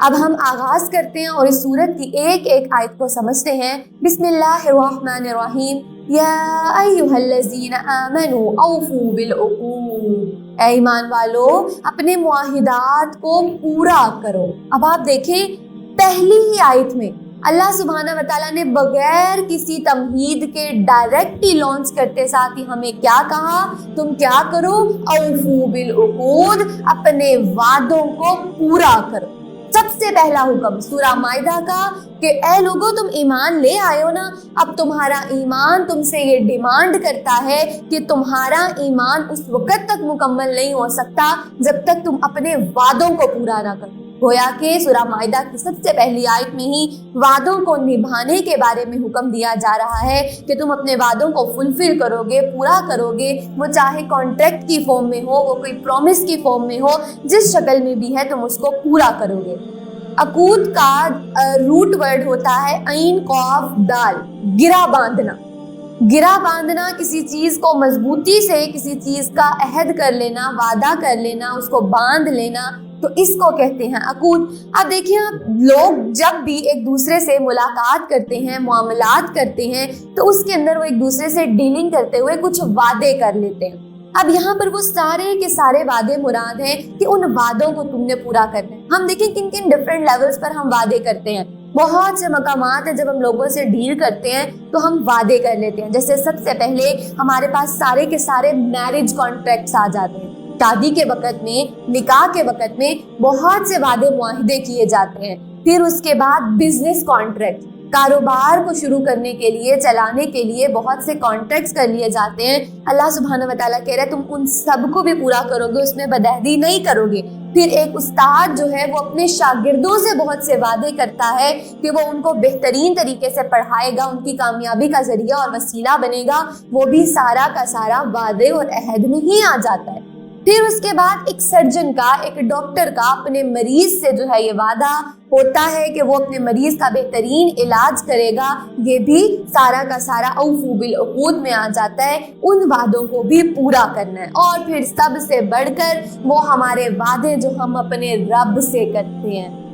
اب ہم آغاز کرتے ہیں اور اس سورت کی ایک ایک آیت کو سمجھتے ہیں۔ بسم اللہ الرحمن الرحیم۔ یا ایھا الذین آمنوا اوفوا بالعقود، اے ایمان والو اپنے معاہدات کو پورا کرو۔ اب آپ دیکھیں پہلی ہی آیت میں اللہ سبحانہ و تعالیٰ نے بغیر کسی تمہید کے ڈائریکٹ ہی لانچ کرتے ساتھ ہی ہمیں کیا کہا؟ تم کیا کرو؟ اوفوا بالعقود، اپنے وعدوں کو پورا کرو۔ سب سے پہلا حکم سورہ مائدہ کا کہ اے لوگو تم ایمان لے آئے ہو نا، اب تمہارا ایمان تم سے یہ ڈیمانڈ کرتا ہے کہ تمہارا ایمان اس وقت تک مکمل نہیں ہو سکتا جب تک تم اپنے وعدوں کو پورا نہ کرو۔ گویا کہ سورہ مائدہ کی سب سے پہلی آیت میں ہی وعدوں کو نبھانے کے بارے میں حکم دیا جا رہا ہے کہ تم اپنے وعدوں کو فلفل کرو گے، پورا کرو گے، وہ چاہے کانٹریکٹ کی فارم میں ہو، وہ کوئی پرومس کی فارم میں ہو، جس شکل میں بھی ہے تم اس کو پورا کرو گے۔ عقود کا روٹ ورڈ ہوتا ہے عین قاف دال، گرا باندھنا۔ گرا باندھنا کسی چیز کو مضبوطی سے کسی چیز کا عہد کر لینا، وعدہ کر لینا، اس کو باندھ لینا، تو اس کو کہتے ہیں عقود۔ اب دیکھیں لوگ جب بھی ایک دوسرے سے ملاقات کرتے ہیں، معاملات کرتے ہیں، تو اس کے اندر وہ ایک دوسرے سے ڈیلنگ کرتے ہوئے کچھ وعدے کر لیتے ہیں۔ اب یہاں پر وہ سارے کے سارے وعدے مراد ہیں کہ ان وعدوں کو تم نے پورا کرنا ہے۔ ہم دیکھیں کن کن ڈفرینٹ لیولز پر ہم وعدے کرتے ہیں۔ بہت سے مقامات ہیں جب ہم لوگوں سے ڈیل کرتے ہیں تو ہم وعدے کر لیتے ہیں۔ جیسے سب سے پہلے ہمارے پاس سارے کے سارے میرج کانٹریکٹس آ جاتے ہیں۔ شادی کے وقت میں، نکاح کے وقت میں بہت سے وعدے معاہدے کیے جاتے ہیں۔ پھر اس کے بعد بزنس کانٹریکٹ، کاروبار کو شروع کرنے کے لیے، چلانے کے لیے بہت سے کانٹریکٹس کر لیے جاتے ہیں۔ اللہ سبحانہ و تعالیٰ کہہ رہا ہے تم ان سب کو بھی پورا کرو گے، اس میں بدعہدی نہیں کرو گے۔ پھر ایک استاد جو ہے وہ اپنے شاگردوں سے بہت سے وعدے کرتا ہے کہ وہ ان کو بہترین طریقے سے پڑھائے گا، ان کی کامیابی کا ذریعہ اور وسیلہ بنے گا، وہ بھی سارا کا سارا وعدے اور عہد میں ہی آ جاتا ہے۔ پھر اس کے بعد ایک سرجن کا، ایک ڈاکٹر کا اپنے مریض سے جو ہے یہ وعدہ ہوتا ہے کہ وہ اپنے مریض کا بہترین علاج کرے گا، یہ بھی سارا کا سارا اوفوا بالعقود میں آ جاتا ہے۔ ان وعدوں کو بھی پورا کرنا ہے۔ اور پھر سب سے بڑھ کر وہ ہمارے وعدے جو ہم اپنے رب سے کرتے ہیں۔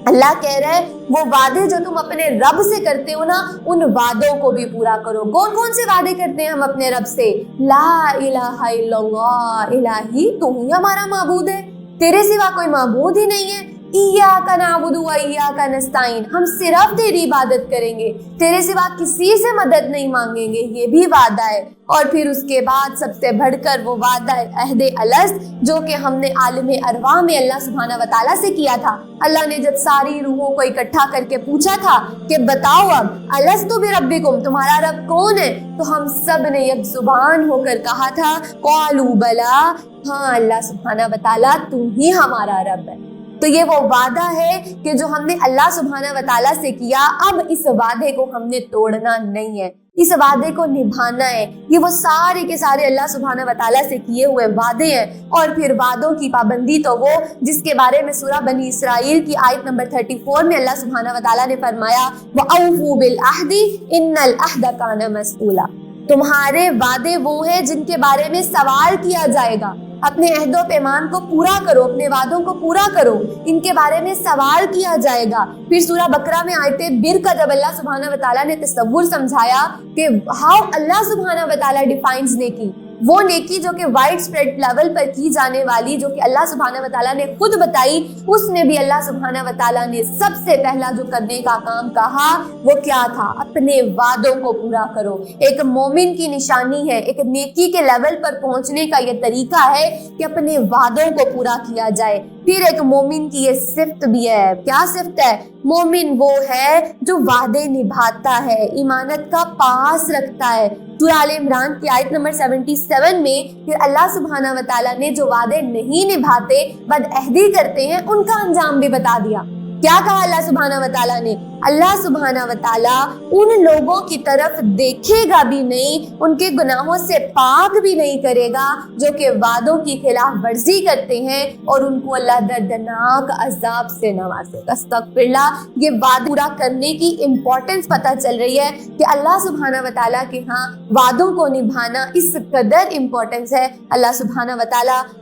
اللہ کہہ رہا ہے وہ وعدے جو تم اپنے رب سے کرتے ہو نا، ان وعدوں کو بھی پورا کرو۔ کون کون سے وعدے کرتے ہیں ہم اپنے رب سے؟ لا الہ الا اللہ، الہی تو ہی ہمارا معبود ہے، تیرے سوا کوئی معبود ہی نہیں ہے۔ ایاک نعبد و ایاک نستعین، ہم صرف تیری عبادت کریں گے، تیرے سوا کسی سے مدد نہیں مانگیں گے، یہ بھی وعدہ ہے۔ اور پھر اس کے بعد سب سے بڑھ کر وہ وعدہ عہد الست جو کہ ہم نے عالم ارواح میں اللہ سبحانہ و تعالیٰ سے کیا تھا۔ اللہ نے جب ساری روحوں کو اکٹھا کر کے پوچھا تھا کہ بتاؤ اب الستُ بربکم، تمہارا رب کون ہے؟ تو ہم سب نے یک زبان ہو کر کہا تھا قالوا بلا، ہاں اللہ سبحانہ و تعالیٰ تم ہی ہمارا رب ہے۔ تو یہ وہ وعدہ ہے کہ جو ہم نے اللہ سبحانہ و تعالیٰ سے کیا، اب اس وعدے کو ہم نے توڑنا نہیں ہے، اس وعدے کو نبھانا ہے۔ یہ وہ سارے کے سارے اللہ سبحانہ و تعالیٰ سے کیے ہوئے وعدے ہیں۔ اور پھر وعدوں کی پابندی تو وہ جس کے بارے میں سورہ بنی اسرائیل کی آیت نمبر 34 میں اللہ سبحانہ و تعالیٰ نے فرمایا وَأَوْفُوا بِالْعَهْدِ إِنَّ الْعَهْدَ كَانَ مَسْئُولًا، تمہارے وعدے وہ ہیں جن کے بارے میں سوال کیا جائے گا۔ اپنے عہد و پیمان کو پورا کرو، اپنے وعدوں کو پورا کرو، ان کے بارے میں سوال کیا جائے گا۔ پھر سورہ بقرہ میں آیت بر کا جب اللہ سبحانہ و تعالیٰ نے تصور سمجھایا کہ ہاؤ اللہ سبحانہ و تعالیٰ ڈیفائنز نیکی، وہ نیکی جو کہ وائڈ اسپریڈ لیول پر کی جانے والی، جو کہ اللہ سبحانہ و تعالیٰ نے خود بتائی، اس میں بھی اللہ سبحانہ و تعالیٰ نے سب سے پہلا جو کرنے کا کام کہا وہ کیا تھا؟ اپنے وعدوں کو پورا کرو۔ ایک مومن کی نشانی ہے، ایک نیکی کے لیول پر پہنچنے کا یہ طریقہ ہے کہ اپنے وعدوں کو پورا کیا جائے۔ پھر ایک مومن کی یہ صفت بھی ہے، کیا صفت ہے؟ مومن وہ ہے جو وعدے نبھاتا ہے، ایمانت کا پاس رکھتا ہے۔ سورہ آل عمران کی آیت نمبر 77 میں پھر اللہ سبحانہ و تعالیٰ نے جو وعدے نہیں نبھاتے، بدعہدی کرتے ہیں، ان کا انجام بھی بتا دیا۔ کیا کہا اللہ سبحانہ و تعالیٰ نے؟ اللہ سبحانہ و تعالیٰ ان لوگوں کی طرف دیکھے گا بھی نہیں، ان کے گناہوں سے پاک بھی نہیں کرے گا جو کہ وعدوں کی خلاف ورزی کرتے ہیں اور ان کو اللہ دردناک عذاب سے نوازے گا۔ استغفراللہ، یہ وعدہ پورا کرنے کی امپورٹنس پتہ چل رہی ہے کہ اللہ سبحانہ و تعالیٰ کے ہاں وعدوں کو نبھانا اس قدر امپورٹنس ہے۔ اللہ سبحانہ و تعالیٰ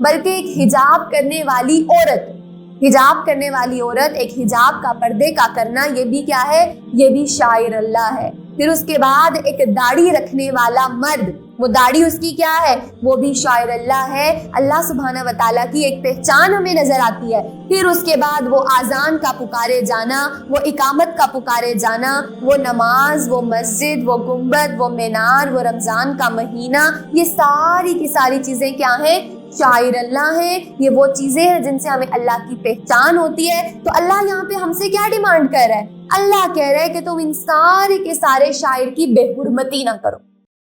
بلکہ ایک حجاب کرنے والی عورت، حجاب کرنے والی عورت، ایک حجاب کا پردے کا کرنا، یہ بھی کیا ہے؟ یہ بھی شاعر اللہ ہے۔ پھر اس کے بعد ایک داڑھی رکھنے والا مرد، وہ داڑھی اس کی کیا ہے؟ وہ بھی شاعر اللہ ہے۔ اللہ سبحانہ و تعالیٰ کی ایک پہچان ہمیں نظر آتی ہے۔ پھر اس کے بعد وہ اذان کا پکارے جانا، وہ اقامت کا پکارے جانا، وہ نماز، وہ مسجد، وہ گنبد، وہ مینار، وہ رمضان کا مہینہ، یہ ساری کی ساری چیزیں کیا ہیں؟ شاعر اللہ ہیں۔ یہ وہ چیزیں ہیں جن سے ہمیں اللہ کی پہچان ہوتی ہے۔ تو اللہ یہاں پہ ہم سے کیا ڈیمانڈ کر رہا ہے؟ اللہ کہہ رہا ہے کہ تم ان سارے کے سارے شاعر کی بے حرمتی نہ کرو۔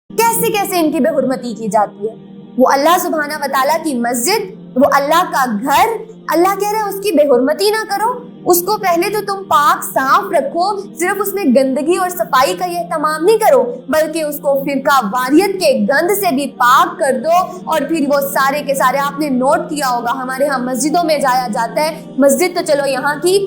کیسے کیسے ان کی بے حرمتی کی جاتی ہے؟ وہ اللہ سبحانہ و تعالیٰ کی مسجد، وہ اللہ کا گھر، اللہ کہہ رہا ہے اس کی بے حرمتی نہ کرو۔ اس کو پہلے تو تم پاک صاف رکھو، صرف اس میں گندگی اور صفائی کا یہ اہتمام نہیں کرو، بلکہ اس کو فرقہ واریت کے گند سے بھی پاک کر دو۔ اور پھر وہ سارے کے سارے، آپ نے نوٹ کیا ہوگا ہمارے ہاں مسجدوں میں جایا جاتا ہے، مسجد تو چلو یہاں کی،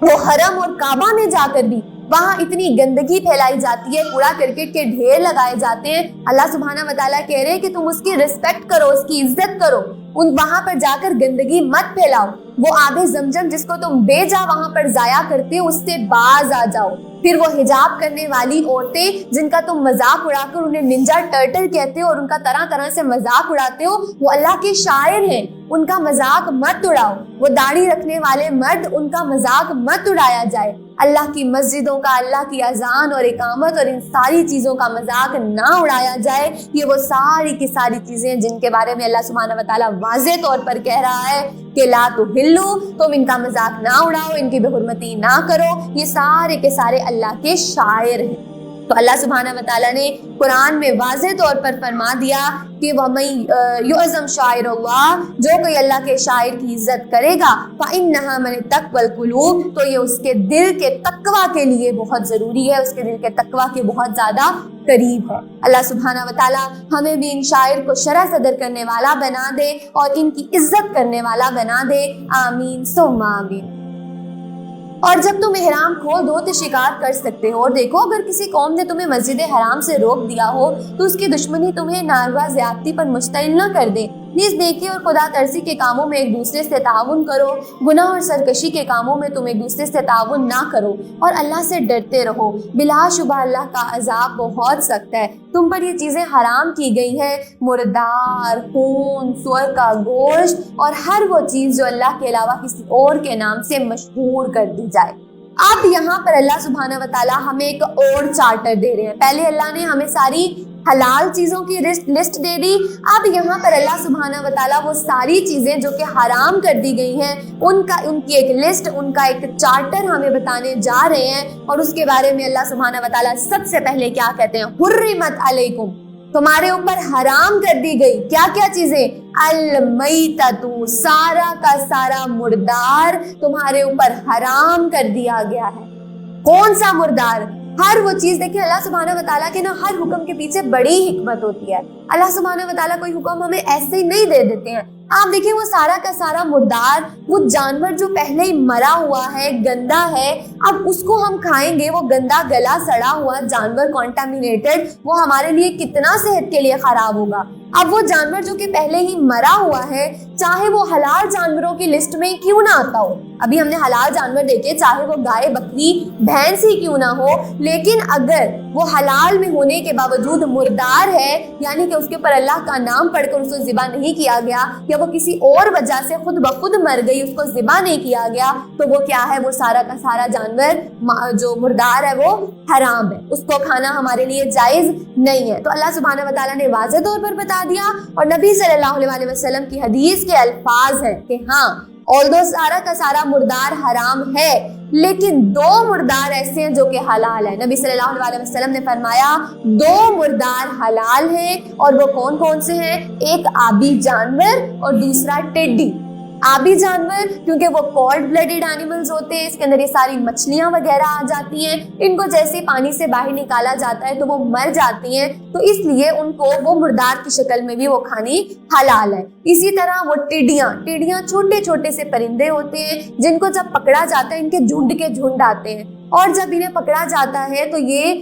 وہ حرم اور کعبہ میں جا کر بھی وہاں اتنی گندگی پھیلائی جاتی ہے، کوڑا کرکٹ کے ڈھیر لگائے جاتے ہیں۔ اللہ سبحانہ و تعالیٰ کہہ رہے ہیں کہ تم اس کی رسپیکٹ کرو، اس کی عزت کرو، وہاں پر جا کر گندگی مت پھیلاؤ۔ وہ آب زمزم جس کو تم بے جا وہاں پر ضائع کرتے ہو، اس سے باز آ جاؤ۔ پھر وہ حجاب کرنے والی عورتیں جن کا تم مذاق اڑا کر انہیں ننجا ٹرٹل کہتے ہو اور ان کا طرح طرح سے مذاق اڑاتے ہو، وہ اللہ کے شاعر ہیں، ان کا مذاق مت اڑاؤ۔ وہ داڑھی رکھنے والے مرد، ان کا مذاق مت اڑایا جائے۔ اللہ کی مسجدوں کا، اللہ کی اذان اور اقامت اور ان ساری چیزوں کا مذاق نہ اڑایا جائے۔ یہ وہ ساری کی ساری چیزیں جن کے بارے میں اللہ سبحانہ و تعالیٰ واضح طور پر کہہ رہا ہے کہ لا تحلوا، تم ان کا مذاق نہ اڑاؤ، ان کی بے حرمتی نہ کرو۔ یہ سارے کے سارے اللہ کے شاعر ہیں۔ تو اللہ سبحانہ و تعالیٰ نے قرآن میں واضح طور پر فرما دیا کہ وَمَن يُعْظَمْ شَعَائِرَ اللَّهِ، جو کوئی اللہ کے شاعر کی عزت کرے گا، فَإِنَّهَا مِنَ التَّقْوَى الْقُلُوبِ، تو یہ اس کے دل کے تقویٰ کے لیے بہت ضروری ہے، اس کے دل کے تقویٰ کے بہت زیادہ قریب ہے۔ اللہ سبحانہ و تعالیٰ ہمیں بھی ان شاعر کو شرح صدر کرنے والا بنا دے اور ان کی عزت کرنے والا بنا دے، آمین ثم آمین۔ اور جب تم احرام کھول دو تو شکار کر سکتے ہو۔ اور دیکھو، اگر کسی قوم نے تمہیں مسجد حرام سے روک دیا ہو تو اس کی دشمنی تمہیں ناروا زیادتی پر مشتعل نہ کر دے۔ نیز نیکی اور خدا ترسی کے کاموں میں ایک دوسرے سے تعاون کرو، گناہ اور سرکشی کے کاموں میں تم ایک دوسرے سے تعاون نہ کرو، اور اللہ سے ڈرتے رہو۔ بلا شبہ اللہ کا عذاب بہت سخت ہے۔ تم پر یہ چیزیں حرام کی گئی ہیں، مردار، خون، سور کا گوشت اور ہر وہ چیز جو اللہ کے علاوہ کسی اور کے نام سے مشہور کر دی جائے۔ اب یہاں پر اللہ سبحانہ و تعالیٰ ہمیں ایک اور چارٹر دے رہے ہیں۔ پہلے اللہ نے ہمیں ساری حلال چیزوں کی لسٹ دے دی، اب یہاں پر اللہ سبحانہ و تعالیٰ وہ ساری چیزیں جو کہ حرام کر دی گئی ہیں ان کی ایک لسٹ، ان کا ایک چارٹر ہمیں بتانے جا رہے ہیں۔ اور اس کے بارے میں اللہ سبحانہ و تعالیٰ سب سے پہلے کیا کہتے ہیں؟ حرمت علیکم، تمہارے اوپر حرام کر دی گئی کیا کیا چیزیں؟ المیتۃ، سارا کا سارا مردار تمہارے اوپر حرام کر دیا گیا ہے۔ کون سا مردار؟ ہر وہ چیز، دیکھیں اللہ سبحانہ و تعالیٰ کے ہر حکم کے پیچھے بڑی حکمت ہوتی ہے۔ اللہ سبحانہ و تعالیٰ کوئی حکم ہمیں ایسے ہی نہیں دے دیتے ہیں۔ آپ دیکھیں وہ سارا کا سارا مردار، وہ جانور جو پہلے ہی مرا ہوا ہے، گندا ہے، اب اس کو ہم کھائیں گے، وہ گندا گلا سڑا ہوا جانور کانٹامینیٹڈ، وہ ہمارے لیے کتنا صحت کے لیے خراب ہوگا۔ اب وہ جانور جو کہ پہلے ہی مرا ہوا ہے، چاہے وہ حلال جانوروں کی لسٹ میں کیوں نہ آتا ہو، ابھی ہم نے حلال جانور دیکھے، چاہے وہ گائے، بکری، بھینس ہی کیوں نہ ہو، لیکن اگر وہ حلال میں ہونے کے باوجود مردار ہے، یعنی کہ اس کے اوپر اللہ کا نام پڑھ کر اس کو ذبح نہیں کیا گیا، یا وہ کسی اور وجہ سے خود بخود مر گئی، اس کو ذبح نہیں کیا گیا، تو وہ کیا ہے؟ وہ سارا کا سارا جانور جو مردار ہے وہ حرام ہے، اس کو کھانا ہمارے لیے جائز نہیں ہے۔ تو اللہ سبحانہ و تعالیٰ نے واضح طور پر بتا دیا، اور نبی صلی اللہ علیہ وسلم کی حدیث کے الفاظ ہیں کہ ہاں although سارا کا سارا مردار حرام ہے، لیکن دو مردار ایسے ہیں جو کہ حلال ہیں۔ نبی صلی اللہ علیہ وسلم نے فرمایا دو مردار حلال ہیں، اور وہ کون کون سے ہیں؟ ایک آبی جانور اور دوسرا ٹڈی۔ آبی جانور کیونکہ وہ کولڈ بلڈڈ اینیملز ہوتے ہیں، اس کے اندر یہ ساری مچھلیاں وغیرہ آ جاتی ہیں، ان کو جیسے پانی سے باہر نکالا جاتا ہے تو وہ مر جاتی ہیں، تو اس لیے ان کو وہ مردار کی شکل میں بھی وہ کھانی حلال ہے۔ اسی طرح وہ ٹڈیاں چھوٹے چھوٹے سے پرندے ہوتے ہیں جن کو جب پکڑا جاتا ہے ان کے جھنڈ آتے ہیں، اور جب انہیں پکڑا جاتا ہے تو یہ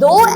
2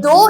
2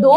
2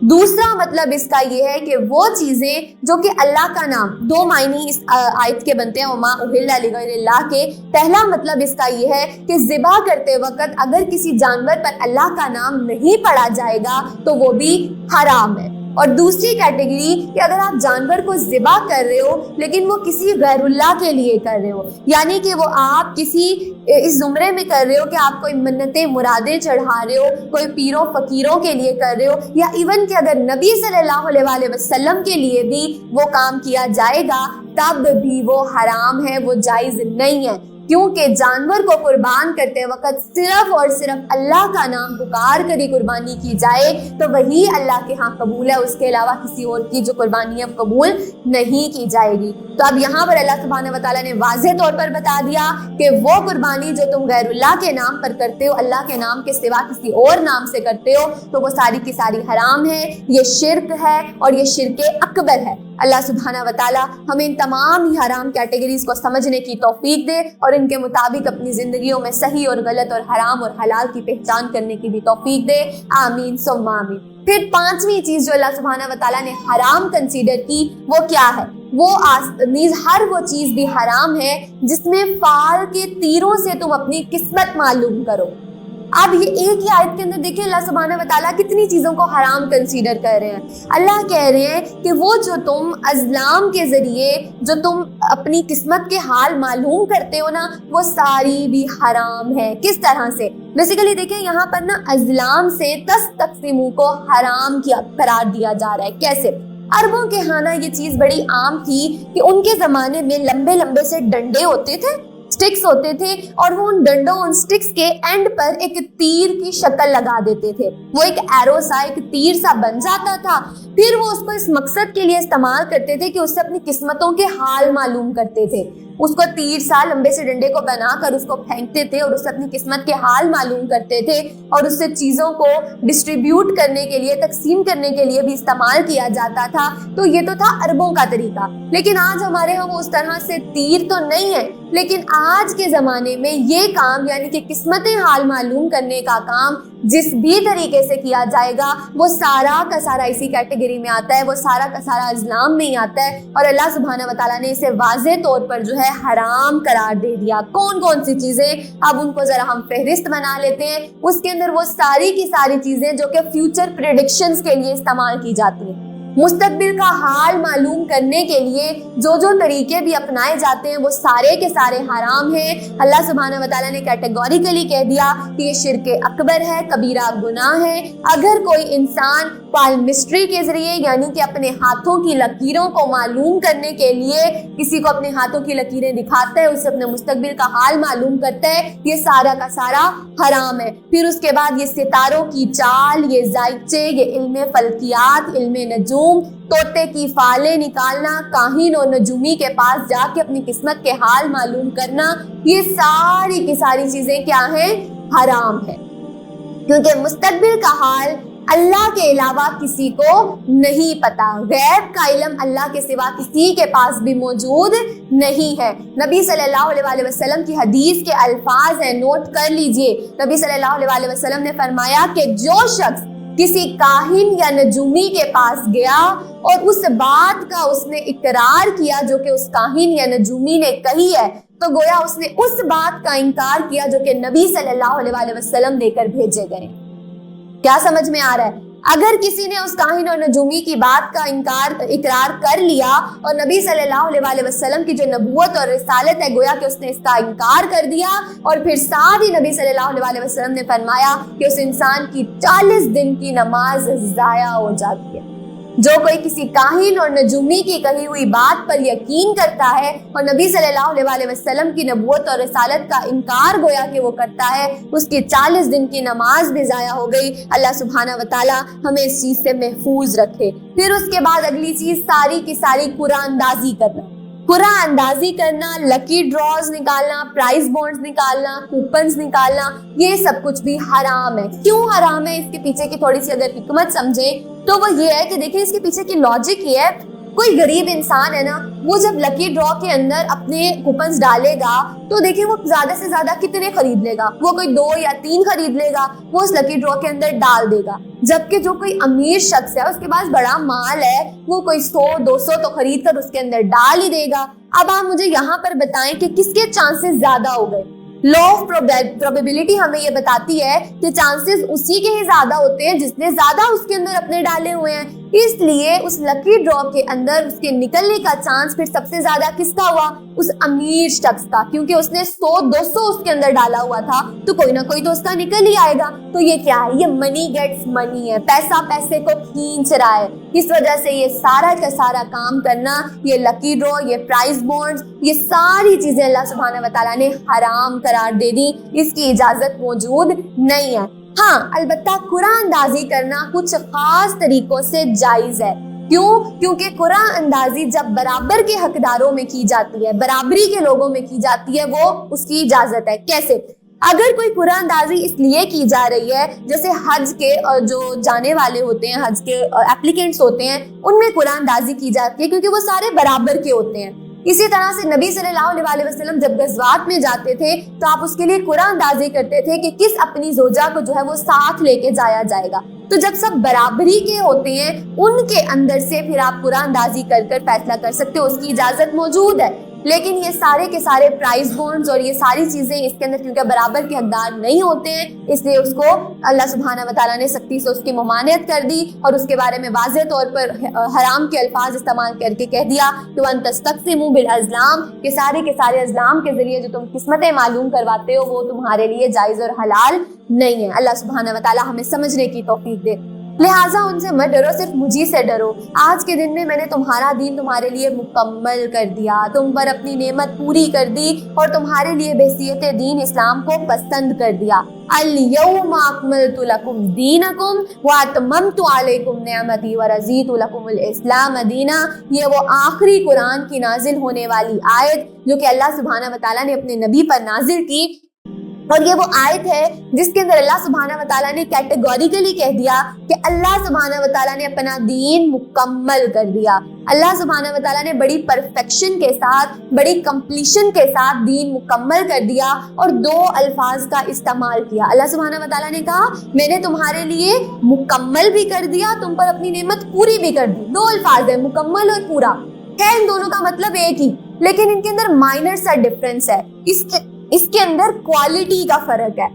دوسرا مطلب اس کا یہ ہے کہ وہ چیزیں جو کہ اللہ کا نام، دو معنی اس آیت کے بنتے ہیں وما اہل لغیر اللہ کے۔ پہلا مطلب اس کا یہ ہے کہ ذبح کرتے وقت اگر کسی جانور پر اللہ کا نام نہیں پڑھا جائے گا تو وہ بھی حرام ہے۔ اور دوسری کیٹیگری کہ اگر آپ جانور کو ذبح کر رہے ہو لیکن وہ کسی غیر اللہ کے لیے کر رہے ہو، یعنی کہ وہ آپ کسی اس زمرے میں کر رہے ہو کہ آپ کوئی منتیں مرادیں چڑھا رہے ہو، کوئی پیروں فقیروں کے لیے کر رہے ہو، یا ایون کہ اگر نبی صلی اللہ علیہ وسلم کے لیے بھی وہ کام کیا جائے گا تب بھی وہ حرام ہے، وہ جائز نہیں ہے، کیونکہ جانور کو قربان کرتے وقت صرف اور صرف اللہ کا نام پکار کر ہی قربانی کی جائے تو وہی اللہ کے ہاں قبول ہے، اس کے علاوہ کسی اور کی جو قربانی ہے قبول نہیں کی جائے گی۔ تو اب یہاں پر اللہ سبحانہ و تعالیٰ نے واضح طور پر بتا دیا کہ وہ قربانی جو تم غیر اللہ کے نام پر کرتے ہو، اللہ کے نام کے سوا کسی اور نام سے کرتے ہو، تو وہ ساری کی ساری حرام ہے، یہ شرک ہے اور یہ شرک اکبر ہے۔ اللہ سبحانہ و تعالیٰ ہمیں ان تمام ہی حرام کیٹیگریز کو سمجھنے کی توفیق دے اور ان کے مطابق اپنی زندگیوں میں صحیح اور غلط اور حرام اور حلال کی پہچان کرنے کی بھی توفیق دے، آمین ثم آمین۔ پھر پانچویں چیز جو اللہ سبحانہ و تعالیٰ نے حرام کنسیڈر کی وہ کیا ہے؟ وہ نیز ہر وہ چیز بھی حرام ہے جس میں فال کے تیروں سے تم اپنی قسمت معلوم کرو۔ اب یہ ایک ہی آیت کے اندر دیکھیں اللہ سبحانہ و تعالیٰ کتنی چیزوں کو حرام کنسیڈر کر رہے ہیں۔ اللہ کہہ رہے ہیں کہ وہ جو تم ازلام کے ذریعے جو تم اپنی قسمت کے حال معلوم کرتے ہو نا، وہ ساری بھی حرام ہے۔ کس طرح سے؟ بیسیکلی دیکھیں یہاں پر نا ازلام سے تستقسموا کو حرام کیا قرار دیا جا رہا ہے۔ کیسے؟ عربوں کے ہاں نا یہ چیز بڑی عام تھی کہ ان کے زمانے میں لمبے لمبے سے ڈنڈے ہوتے تھے، سٹکس ہوتے تھے، اور وہ ان ڈنڈوں ان سٹکس کے اینڈ پر ایک تیر کی شکل لگا دیتے تھے، وہ ایک ایرو سا ایک تیر سا بن جاتا تھا۔ پھر وہ اس کو اس مقصد کے لیے استعمال کرتے تھے کہ اس سے اپنی قسمتوں کے حال معلوم کرتے تھے۔ اس کو تیر سا لمبے سے ڈنڈے کو بنا کر اس کو پھینکتے تھے اور اس سے اپنی قسمت کے حال معلوم کرتے تھے، اور اس سے چیزوں کو ڈسٹریبیوٹ کرنے کے لیے، تقسیم کرنے کے لیے بھی استعمال کیا جاتا تھا۔ تو یہ تو تھا عربوں کا طریقہ، لیکن آج ہمارے ہاں وہ اس طرح سے تیر تو نہیں ہے، لیکن آج کے زمانے میں یہ کام یعنی کہ قسمت حال معلوم کرنے کا کام جس بھی طریقے سے کیا جائے گا وہ سارا کا سارا اسی کیٹیگری میں آتا ہے، وہ سارا کا سارا ازلام میں ہی آتا ہے، اور اللہ سبحانہ و تعالیٰ نے اسے واضح طور پر جو ہے حرام قرار دے دیا۔ کون کون سی چیزیں؟ اب ان کو ذرا ہم فہرست بنا لیتے ہیں۔ اس کے اندر وہ ساری کی ساری چیزیں جو کہ فیوچر پریڈکشنز کے لیے استعمال کی جاتی ہیں، مستقبل کا حال معلوم کرنے کے لیے جو جو طریقے بھی اپنائے جاتے ہیں وہ سارے کے سارے حرام ہیں۔ اللہ سبحانہ و تعالیٰ نے کیٹیگوریکلی کہہ دیا کہ یہ شرک اکبر ہے، کبیرہ گناہ ہے۔ اگر کوئی انسان پالمسٹری کے ذریعے یعنی کہ اپنے ہاتھوں کی لکیروں کو معلوم کرنے کے لیے کسی کو اپنے ہاتھوں کی لکیریں دکھاتا ہے، اسے اپنے مستقبل کا حال معلوم کرتا ہے، یہ سارا کا سارا حرام ہے۔ پھر اس کے بعد یہ ستاروں کی چال، یہ ذائچے، یہ علم فلکیات، علم نجوم، طوطے کی فالیں نکالنا، کاہن اور نجومی کے پاس جا کے اپنی قسمت کے حال معلوم کرنا، یہ ساری کی ساری چیزیں کیا ہیں؟ حرام ہے، کیونکہ مستقبل کا حال اللہ کے علاوہ کسی کو نہیں پتا، غیب کا علم اللہ کے سوا کسی کے پاس بھی موجود نہیں ہے۔ نبی صلی اللہ علیہ وسلم کی حدیث کے الفاظ ہیں، نوٹ کر لیجئے۔ نبی صلی اللہ علیہ وسلم نے فرمایا کہ جو شخص کسی کاہن یا نجومی کے پاس گیا اور اس بات کا اس نے اقرار کیا جو کہ اس کاہن یا نجومی نے کہی ہے، تو گویا اس نے اس بات کا انکار کیا جو کہ نبی صلی اللہ علیہ وسلم دے کر بھیجے گئے۔ کیا سمجھ میں آ رہا ہے؟ اگر کسی نے اس کاہن اور نجومی کی بات کا اقرار کر لیا اور نبی صلی اللہ علیہ وسلم کی جو نبوت اور رسالت ہے گویا کہ اس نے اس کا انکار کر دیا، اور پھر ساتھ ہی نبی صلی اللہ علیہ وسلم نے فرمایا کہ اس انسان کی 40 دن کی نماز ضائع ہو جاتی ہے۔ جو کوئی کسی کاہن اور نجومی کی کہی ہوئی بات پر یقین کرتا ہے اور نبی صلی اللہ علیہ وسلم کی نبوت اور رسالت کا انکار گویا کہ وہ کرتا ہے، اس کی 40 دن کی نماز بھی ضائع ہو گئی۔ اللہ سبحانہ و تعالی ہمیں اس چیز سے محفوظ رکھے۔ پھر اس کے بعد اگلی چیز ساری کی ساری قرآن اندازی کرنا۔ قرآن اندازی کرنا، لکی ڈراز نکالنا، پرائز بونڈز نکالنا، کوپنز نکالنا، یہ سب کچھ بھی حرام ہے۔ کیوں حرام ہے؟ اس کے پیچھے کی تھوڑی سی اگر حکمت سمجھیں تو وہ یہ ہے کہ دیکھیں اس کے پیچھے کی لاجک یہ ہے، کوئی غریب انسان ہے نا، وہ جب لکی ڈرا کے اندر اپنے کوپنز ڈالے گا تو دیکھیں وہ زیادہ سے زیادہ کتنے خرید لے گا، وہ کوئی 2 یا 3 خرید لے گا، وہ اس لکی ڈرا کے اندر ڈال دے گا. جبکہ جو کوئی امیر شخص ہے، اس کے پاس بڑا مال ہے، وہ کوئی 100-200 تو خرید کر اس کے اندر ڈال ہی دے گا. اب آپ مجھے یہاں پر بتائیں کہ کس کے چانسز زیادہ ہو گئے؟ لا آف پروبیبلٹی ہمیں یہ بتاتی ہے کہ چانسز اسی کے ہی زیادہ ہوتے ہیں جس نے زیادہ اس کے اندر اپنے ڈالے ہوئے ہیں. اس لیے اس لکی ڈرا کے اندر اس کے نکلنے کا چانس پھر سب سے زیادہ کس کا ہوا؟ اس امیر شخص کا، کیونکہ اس نے 100-200 اس کے اندر ڈالا ہوا تھا، تو کوئی نہ کوئی تو اس کا نکل ہی آئے گا. تو یہ کیا ہے؟ یہ منی گیٹس منی ہے، پیسہ پیسے کو کھینچ رہا ہے. اس وجہ سے یہ سارا کا سارا کام کرنا، یہ لکی ڈرا، یہ پرائز بونڈز، یہ ساری چیزیں اللہ سبحانہ و تعالیٰ نے حرام قرار دے دی. اس کی اجازت موجود نہیں ہے. ہاں البتہ قرآن اندازی کرنا کچھ خاص طریقوں سے جائز ہے. کیوں؟ کیونکہ قرآن اندازی جب برابر کے حقداروں میں کی جاتی ہے، برابری کے لوگوں میں کی جاتی ہے، وہ اس کی اجازت ہے. کیسے؟ اگر کوئی قرآن اندازی اس لیے کی جا رہی ہے، جیسے حج کے جو جانے والے ہوتے ہیں، حج کے اپلیکینٹس ہوتے ہیں، ان میں قرآن اندازی کی جاتی ہے کیونکہ وہ سارے برابر کے ہوتے ہیں. اسی طرح سے نبی صلی اللہ علیہ وسلم جب غزوات میں جاتے تھے تو آپ اس کے لیے قرآن اندازی کرتے تھے کہ کس اپنی زوجہ کو جو ہے وہ ساتھ لے کے جایا جائے گا. تو جب سب برابری کے ہوتے ہیں، ان کے اندر سے پھر آپ قرآن اندازی کر فیصلہ کر سکتے ہو، اس کی اجازت موجود ہے. لیکن یہ سارے کے سارے پرائز بونڈز اور یہ ساری چیزیں اس کے اندر کیونکہ برابر کے حقدار نہیں ہوتے ہیں، اس لیے اس کو اللہ سبحانہ و تعالیٰ نے سختی سے اس کی ممانعت کر دی اور اس کے بارے میں واضح طور پر حرام کے الفاظ استعمال کر کے کہہ دیا کہ وَأَن تَسْتَقْسِمُوا بِالْأَزْلَامِ، کہ سارے کے سارے ازلام کے ذریعے جو تم قسمتیں معلوم کرواتے ہو وہ تمہارے لیے جائز اور حلال نہیں ہے. اللہ سبحانہ و تعالیٰ ہمیں سمجھنے کی توفیق دے. لہٰذا ان سے مت ڈرو، صرف مجھے سے ڈرو. آج کے دن میں نے تمہارا دین تمہارے لیے مکمل کر دیا، تم پر اپنی نعمت پوری کر دی اور تمہارے لیے بحیثیت دین اسلام کو پسند کر دیا. اليوم اکملت لکم دینکم واتممت علیکم نعمتی ورضیت لکم الاسلام دینا. یہ وہ آخری قرآن کی نازل ہونے والی آیت جو کہ اللہ سبحانہ و تعالیٰ نے اپنے نبی پر نازل کی، اور یہ وہ آیت ہے جس کے اندر اللہ سبحانہ و تعالیٰ نے کیٹیگوریکلی کہہ دیا کہ اللہ سبحانہ و تعالیٰ نے اپنا دین مکمل کر دیا. اللہ سبحانہ و تعالیٰ نے بڑی پرفیکشن کے ساتھ، بڑی کمپلیشن کے ساتھ دین مکمل کر دیا اور 2 الفاظ کا استعمال کیا. اللہ سبحانہ و تعالیٰ نے کہا میں نے تمہارے لیے مکمل بھی کر دیا، تم پر اپنی نعمت پوری بھی کر دی. 2 الفاظ ہیں، مکمل اور پورا. ہے ان دونوں کا مطلب ایک ہی، لیکن ان کے اندر مائنر سا ڈفرنس ہے. اس کے اندر کوالٹی کا فرق ہے.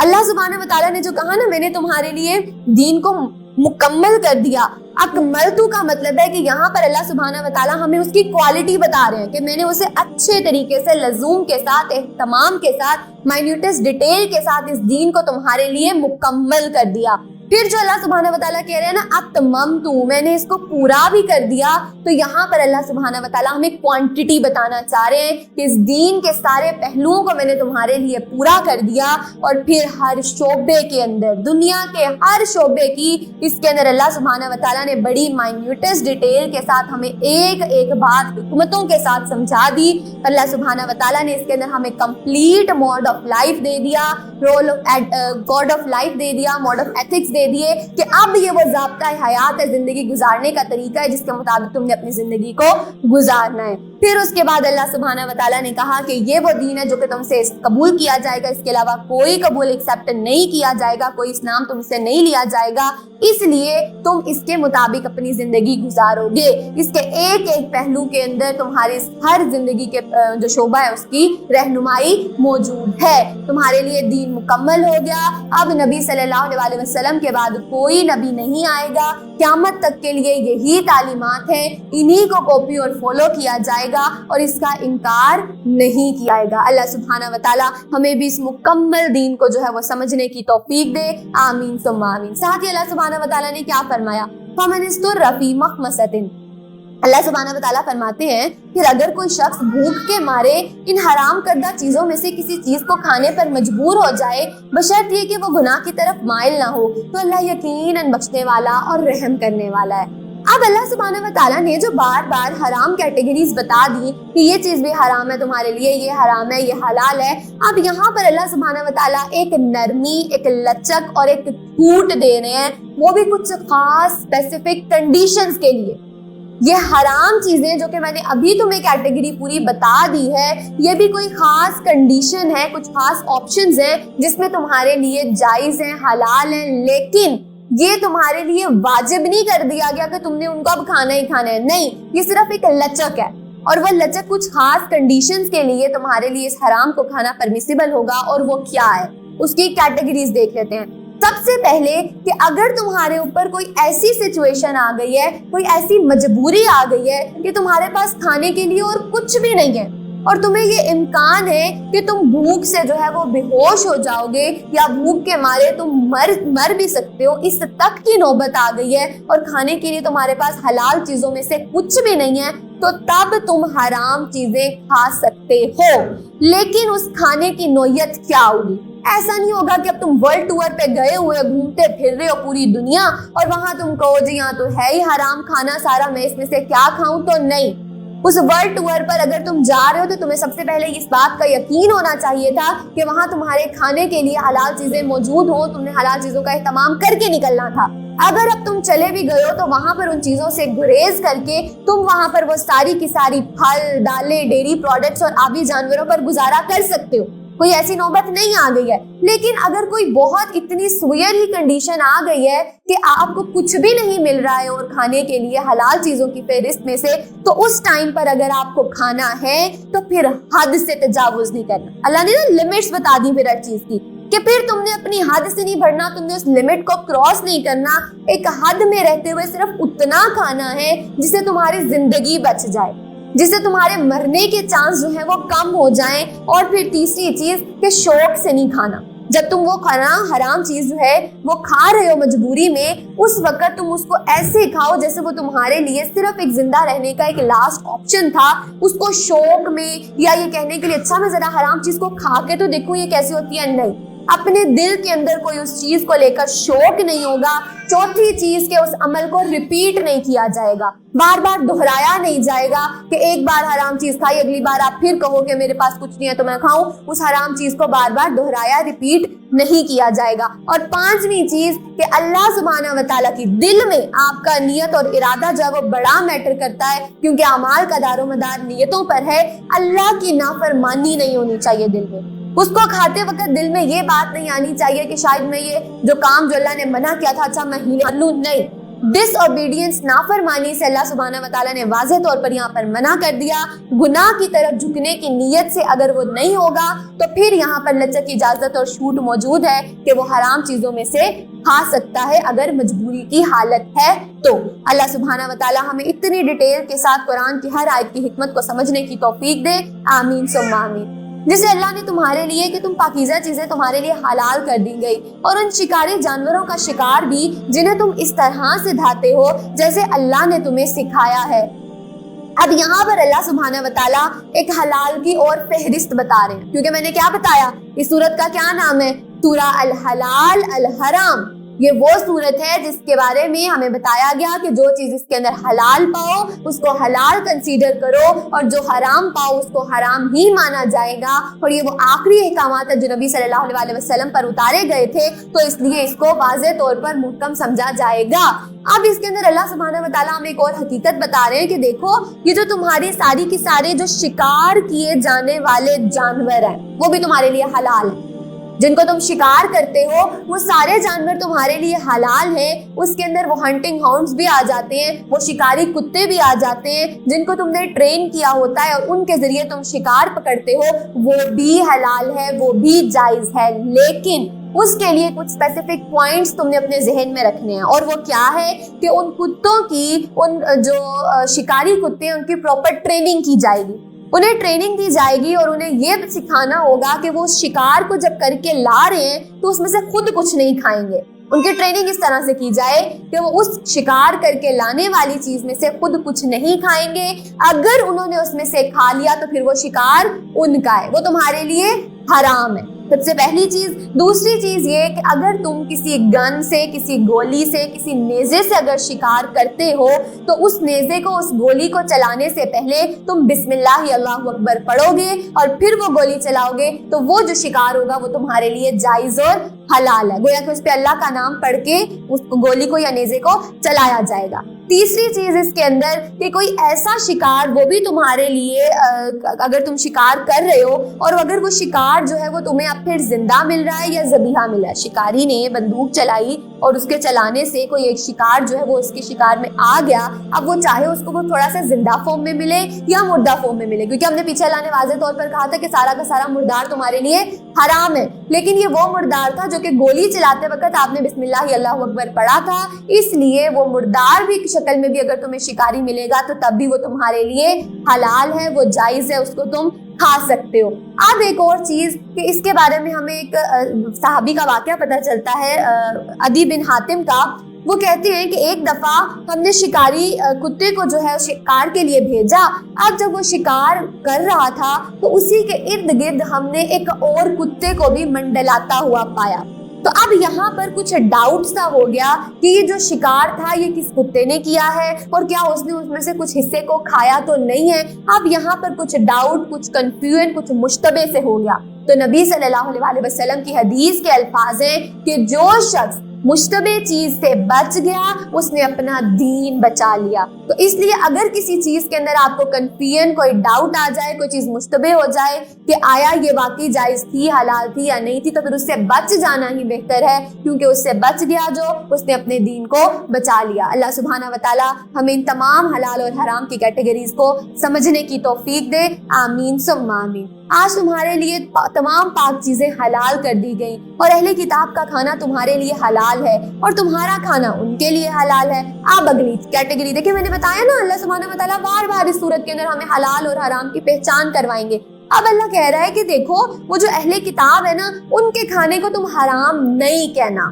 اللہ سبحانہ و تعالیٰ نے جو کہا نا میں نے تمہارے لیے دین کو مکمل کر دیا، اکملتو کا مطلب ہے کہ یہاں پر اللہ سبحانہ و تعالیٰ ہمیں اس کی کوالٹی بتا رہے ہیں کہ میں نے اسے اچھے طریقے سے لزوم کے ساتھ، اہتمام کے ساتھ، مائنیوٹس ڈیٹیل کے ساتھ اس دین کو تمہارے لیے مکمل کر دیا. پھر جو اللہ سبحانہ و تعالیٰ کہہ رہے ہیں نا اتممتو، میں نے اس کو پورا بھی کر دیا، تو یہاں پر اللہ سبحانہ و تعالیٰ ہمیں کوانٹٹی بتانا چاہ رہے ہیں کہ اس دین کے سارے پہلوؤں کو میں نے تمہارے لیے پورا کر دیا. اور پھر ہر شعبے کے اندر، دنیا کے ہر شعبے کی اس کے اندر اللہ سبحانہ و تعالیٰ نے بڑی مائنیوٹس ڈیٹیل کے ساتھ ہمیں ایک ایک بات حکمتوں کے ساتھ سمجھا دی. اللہ سبحانہ و تعالیٰ نے اس کے اندر ہمیں کمپلیٹ موڈ آف لائف دے دیا، role of God of life دے دیا، موڈ آف ایتھکس دے دیے کہ اب یہ وہ ضابطہ حیات ہے، زندگی گزارنے کا طریقہ ہے جس کے مطابق تم نے اپنی زندگی کو گزارنا ہے. پھر اس کے بعد اللہ سبحانہ و تعالیٰ نے کہا کہ یہ وہ دین ہے جو کہ تم سے قبول کیا جائے گا، اس کے علاوہ کوئی قبول ایکسیپٹ نہیں کیا جائے گا، کوئی اسلام تم سے نہیں لیا جائے گا، اس لیے تم اس کے مطابق اپنی زندگی گزارو گے. اس کے ایک ایک پہلو کے اندر تمہاری ہر زندگی کے جو شعبہ ہے اس کی رہنمائی موجود ہے. تمہارے لیے دین مکمل ہو گیا. اب نبی صلی اللہ علیہ وسلم کے بعد کوئی نبی نہیں آئے گا. قیامت تک کے لیے یہی تعلیمات ہیں، انہی کو کاپی اور فالو کیا جائے گا اور اس کا انکار نہیں کیا جائے گا. اللہ سبحانہ و تعالی ہمیں بھی اس مکمل دین کو جو ہے وہ سمجھنے کی توفیق دے. آمین ثم آمین. ساتھ ہی اللہ سبحانہ و تعالی نے کیا فرمایا؟ فَمَنِ اسْتُرَّ فِي مَخْمَصَةٍ. اللہ سبحانہ و تعالیٰ فرماتے ہیں کہ اگر کوئی شخص بھوک کے مارے ان حرام کردہ چیزوں میں سے کسی چیز کو کھانے پر مجبور ہو جائے بشرط یہ کہ وہ گناہ کی طرف مائل نہ ہو، تو اللہ یقیناً بخشنے والا اور رحم کرنے والا ہے. اب اللہ سبحانہ و تعالیٰ نے جو بار بار حرام کیٹیگریز بتا دی کہ یہ چیز بھی حرام ہے تمہارے لیے، یہ حرام ہے، یہ حلال ہے، اب یہاں پر اللہ سبحانہ و تعالیٰ ایک نرمی، ایک لچک اور ایک چھوٹ دے رہے ہیں، وہ بھی کچھ خاص اسپیسیفک کنڈیشنز کے لیے. یہ حرام چیزیں جو کہ میں نے ابھی تمہیں کیٹیگری پوری بتا دی ہے، یہ بھی کوئی خاص کنڈیشن ہے، کچھ خاص آپشنز ہیں جس میں تمہارے لیے جائز ہیں، حلال ہیں، لیکن یہ تمہارے لیے واجب نہیں کر دیا گیا کہ تم نے ان کو اب کھانا ہی کھانا ہے، نہیں، یہ صرف ایک لچک ہے، اور وہ لچک کچھ خاص کنڈیشنز کے لیے تمہارے لیے اس حرام کو کھانا پرمیسیبل ہوگا، اور وہ کیا ہے اس کی کیٹیگریز دیکھ لیتے ہیں۔ سب سے پہلے کہ اگر تمہارے اوپر کوئی ایسی سچویشن آ گئی ہے، کوئی ایسی مجبوری آ گئی ہے کہ تمہارے پاس کھانے کے لیے اور کچھ بھی نہیں ہے، اور تمہیں یہ امکان ہے کہ تم بھوک سے جو ہے وہ بے ہوش ہو جاؤ گے، یا بھوک کے مارے تم مر بھی سکتے ہو، اس تک کی نوبت آ گئی ہے، اور کھانے کے لیے تمہارے پاس حلال چیزوں میں سے کچھ بھی نہیں ہے، تو تب تم حرام چیزیں کھا سکتے ہو۔ لیکن اس کھانے کی نوعیت کیا ہوگی؟ ایسا نہیں ہوگا کہ اب تم ورلڈ ٹور پہ گئے ہوئے گھومتے پھر رہے ہو پوری دنیا، اور وہاں تم کہو جی یہاں تو ہے ہی حرام کھانا سارا، میں اس میں سے کیا کھاؤں؟ تو نہیں، اس ورلڈ ٹور پر اگر تم جا رہے ہو تو تمہیں سب سے پہلے اس بات کا یقین ہونا چاہیے تھا کہ وہاں تمہارے کھانے کے لیے حلال چیزیں موجود ہوں، تم نے حلال چیزوں کا اہتمام کر کے نکلنا تھا۔ اگر اب تم چلے بھی گئے ہو تو وہاں پر ان چیزوں سے گریز کر کے تم وہاں پر وہ ساری کی ساری پھل، دالیں، ڈیری پروڈکٹس اور آبی جانوروں پر گزارا کر سکتے ہو، کوئی ایسی نوبت نہیں آ گئی ہے۔ لیکن اگر کوئی بہت اتنی سوئر ہی کنڈیشن آ گئی ہے کہ آپ کو کچھ بھی نہیں مل رہا ہے اور کھانے کے لیے حلال چیزوں کی فہرست میں سے، تو اس ٹائم پر اگر آپ کو کھانا ہے تو پھر حد سے تجاوز نہیں کرنا۔ اللہ نے نا لمٹس بتا دی پھر ہر چیز کی، کہ پھر تم نے اپنی حد سے نہیں بڑھنا، تم نے اس لمٹ کو کراس نہیں کرنا، ایک حد میں رہتے ہوئے صرف اتنا کھانا ہے جس سے تمہاری زندگی بچ جائے، جس سے تمہارے مرنے کے چانس جو ہیں وہ کم ہو جائیں۔ اور پھر تیسری چیز کہ شوق سے نہیں کھانا، جب تم وہ کھانا حرام چیز جو ہے وہ کھا رہے ہو مجبوری میں، اس وقت تم اس کو ایسے کھاؤ جیسے وہ تمہارے لیے صرف ایک زندہ رہنے کا ایک لاسٹ آپشن تھا، اس کو شوق میں یا یہ کہنے کے لیے اچھا میں ذرا حرام چیز کو کھا کے تو دیکھوں یہ کیسی ہوتی ہے، نہیں، اپنے دل کے اندر کوئی اس چیز کو لے کر شوق نہیں ہوگا۔ چوتھی چیز کہ اس عمل کو ریپیٹ نہیں کیا جائے گا، بار بار دہرایا نہیں جائے گا کہ ایک بار حرام چیز کھائی اگلی بار آپ پھر کہو کہ میرے پاس کچھ نہیں ہے تو میں کھاؤں، اس حرام چیز کو بار بار دہرایا ریپیٹ نہیں کیا جائے گا۔ اور پانچویں چیز کہ اللہ سبحانہ و تعالیٰ کی دل میں آپ کا نیت اور ارادہ جو ہے وہ بڑا میٹر کرتا ہے، کیونکہ اعمال کا دار و مدار نیتوں پر ہے۔ اللہ کی نافرمانی نہیں ہونی چاہیے دل میں، اس کو کھاتے وقت دل میں یہ بات نہیں آنی چاہیے کہ شاید میں یہ جو کام جو اللہ نے منع کیا تھا اچھا میں ہی لوں، نہیں۔ ڈس اوبیڈینس، نافرمانی سے اللہ سبحانہ و تعالیٰ نے واضح طور پر یہاں پر منع کر دیا۔ گناہ کی طرف جھکنے کی نیت سے اگر وہ نہیں ہوگا تو پھر یہاں پر لچک کی اجازت اور چھوٹ موجود ہے کہ وہ حرام چیزوں میں سے کھا سکتا ہے اگر مجبوری کی حالت ہے تو۔ اللہ سبحانہ و تعالیٰ ہمیں اتنی ڈیٹیل کے ساتھ قرآن کی ہر آیت کی حکمت کو سمجھنے کی توفیق دے، آمین ثم آمین۔ جسے اللہ نے تمہارے لیے کہ تم پاکیزہ چیزیں تمہارے لیے حلال کر دی گئی، اور ان شکاری جانوروں کا شکار بھی جنہیں تم اس طرح سے دھاتے ہو جیسے اللہ نے تمہیں سکھایا ہے۔ اب یہاں پر اللہ سبحانہ و تعالیٰ ایک حلال کی اور فہرست بتا رہے ہیں، کیونکہ میں نے کیا بتایا، اس سورت کا کیا نام ہے؟ سورہ الحلال الحرام۔ یہ وہ صورت ہے جس کے بارے میں ہمیں بتایا گیا کہ جو چیز اس کے اندر حلال پاؤ اس کو حلال کنسیڈر کرو، اور جو حرام پاؤ اس کو حرام ہی مانا جائے گا۔ اور یہ وہ آخری احکامات ہیں جو نبی صلی اللہ علیہ وسلم پر اتارے گئے تھے، تو اس لیے اس کو واضح طور پر محکم سمجھا جائے گا۔ اب اس کے اندر اللہ سبحانہ و تعالیٰ ہمیں ایک اور حقیقت بتا رہے ہیں کہ دیکھو یہ جو تمہاری ساری کی سارے جو شکار کیے جانے والے جانور ہیں وہ بھی تمہارے لیے حلال ہیں، جن کو تم شکار کرتے ہو وہ سارے جانور تمہارے لیے حلال ہیں۔ اس کے اندر وہ ہنٹنگ ہاؤنڈز بھی آ جاتے ہیں، وہ شکاری کتے بھی آ جاتے ہیں جن کو تم نے ٹرین کیا ہوتا ہے اور ان کے ذریعے تم شکار پکڑتے ہو، وہ بھی حلال ہے، وہ بھی جائز ہے۔ لیکن اس کے لیے کچھ اسپیسیفک پوائنٹس تم نے اپنے ذہن میں رکھنے ہیں، اور وہ کیا ہے کہ ان کتوں کی، ان جو شکاری کتے ہیں ان کی پراپر ٹریننگ کی جائے گی، انہیں ٹریننگ دی جائے گی، اور انہیں یہ سکھانا ہوگا کہ وہ شکار کو جب کر کے لا رہے ہیں تو اس میں سے خود کچھ نہیں کھائیں گے۔ ان کی ٹریننگ اس طرح سے کی جائے کہ وہ اس شکار کر کے لانے والی چیز میں سے خود کچھ نہیں کھائیں گے۔ اگر انہوں نے اس میں سے کھا لیا تو پھر وہ شکار ان کا ہے، وہ تمہارے لیے حرام ہے، سب سے پہلی چیز۔ دوسری چیز یہ کہ اگر تم کسی گن سے، کسی گولی سے، کسی نیزے سے اگر شکار کرتے ہو تو اس نیزے کو، اس گولی کو چلانے سے پہلے تم بسم اللہ اللہ اکبر پڑھو گے اور پھر وہ گولی چلاؤ گے، تو وہ جو شکار ہوگا وہ تمہارے لیے جائز اور حلال ہے. گویا کہ اس پہ اللہ کا نام پڑھ کے اس گولی کو یا نیزے کو چلایا جائے گا. تیسری چیز اس کے اندر کہ کوئی ایسا شکار وہ بھی تمہارے لیے اگر تم شکار کر رہے ہو اور اگر وہ شکار جو ہے وہ تمہیں اب پھر زندہ مل رہا ہے یا ذبیحہ مل رہا ہے. شکاری نے بندوق چلائی اور اس کے چلانے سے کوئی ایک شکار جو ہے وہ اس کے شکار میں آ گیا. اب وہ چاہے اس کو وہ تھوڑا سا زندہ فارم میں ملے یا مردہ فارم میں ملے, کیونکہ ہم نے پیچھے اللہ نے واضح طور پر کہا تھا کہ سارا کا سارا مردار تمہارے لیے حرام ہے. لیکن یہ وہ مردار تھا جو کہ گولی چلاتے وقت آپ نے بسم اللہ اللہ اکبر پڑھا تھا, اس لیے وہ مردار بھی شکل میں بھی اگر تمہیں شکاری ملے گا تو تب بھی وہ تمہارے لیے حلال ہے, وہ جائز ہے, اس کو تم کھا سکتے ہو. اب ایک اور چیز کہ اس کے بارے میں ہمیں ایک صحابی کا واقعہ پتہ چلتا ہے, عدی بن حاتم کا. وہ کہتے ہیں کہ ایک دفعہ ہم نے شکاری کتے کو جو ہے شکار کے لیے بھیجا. اب جب وہ شکار کر رہا تھا تو اسی کے ارد گرد ہم نے ایک اور کتے کو بھی منڈلاتا ہوا پایا. تو اب یہاں پر کچھ ڈاؤٹ سا ہو گیا کہ یہ جو شکار تھا یہ کس کتے نے کیا ہے اور کیا اس نے اس میں سے کچھ حصے کو کھایا تو نہیں ہے. اب یہاں پر کچھ ڈاؤٹ, کچھ کنفیوژن, کچھ مشتبہ سے ہو گیا. تو نبی صلی اللہ علیہ وسلم کی حدیث کے الفاظ ہیں کہ جو شخص مشتبہ چیز سے بچ گیا اس نے اپنا دین بچا لیا. تو اس لیے اگر کسی چیز کے اندر آپ کو کنفیوژن, کوئی ڈاؤٹ آ جائے, کوئی چیز مشتبہ ہو جائے کہ آیا یہ واقعی جائز تھی, حلال تھی یا نہیں تھی, تو پھر اس سے بچ جانا ہی بہتر ہے, کیونکہ اس سے بچ گیا جو اس نے اپنے دین کو بچا لیا. اللہ سبحانہ و تعالی ہمیں ان تمام حلال اور حرام کی کیٹیگریز کو سمجھنے کی توفیق دے. آمین ثم آمین. آج تمہارے لیے تمام پاک چیزیں حلال کر دی گئیں اور اہل کتاب کا کھانا تمہارے لیے حلال ہے اور تمہارا کھانا ان کے لیے حلال ہے. اب اگلی کیٹیگری دیکھیں, میں نے بتایا نا اللہ سبحانہ و تعالیٰ بار بار اس صورت کے اندر ہمیں حلال اور حرام کی پہچان کروائیں گے. اب اللہ کہہ رہا ہے کہ دیکھو وہ جو اہل کتاب ہے نا ان کے کھانے کو تم حرام نہیں کہنا.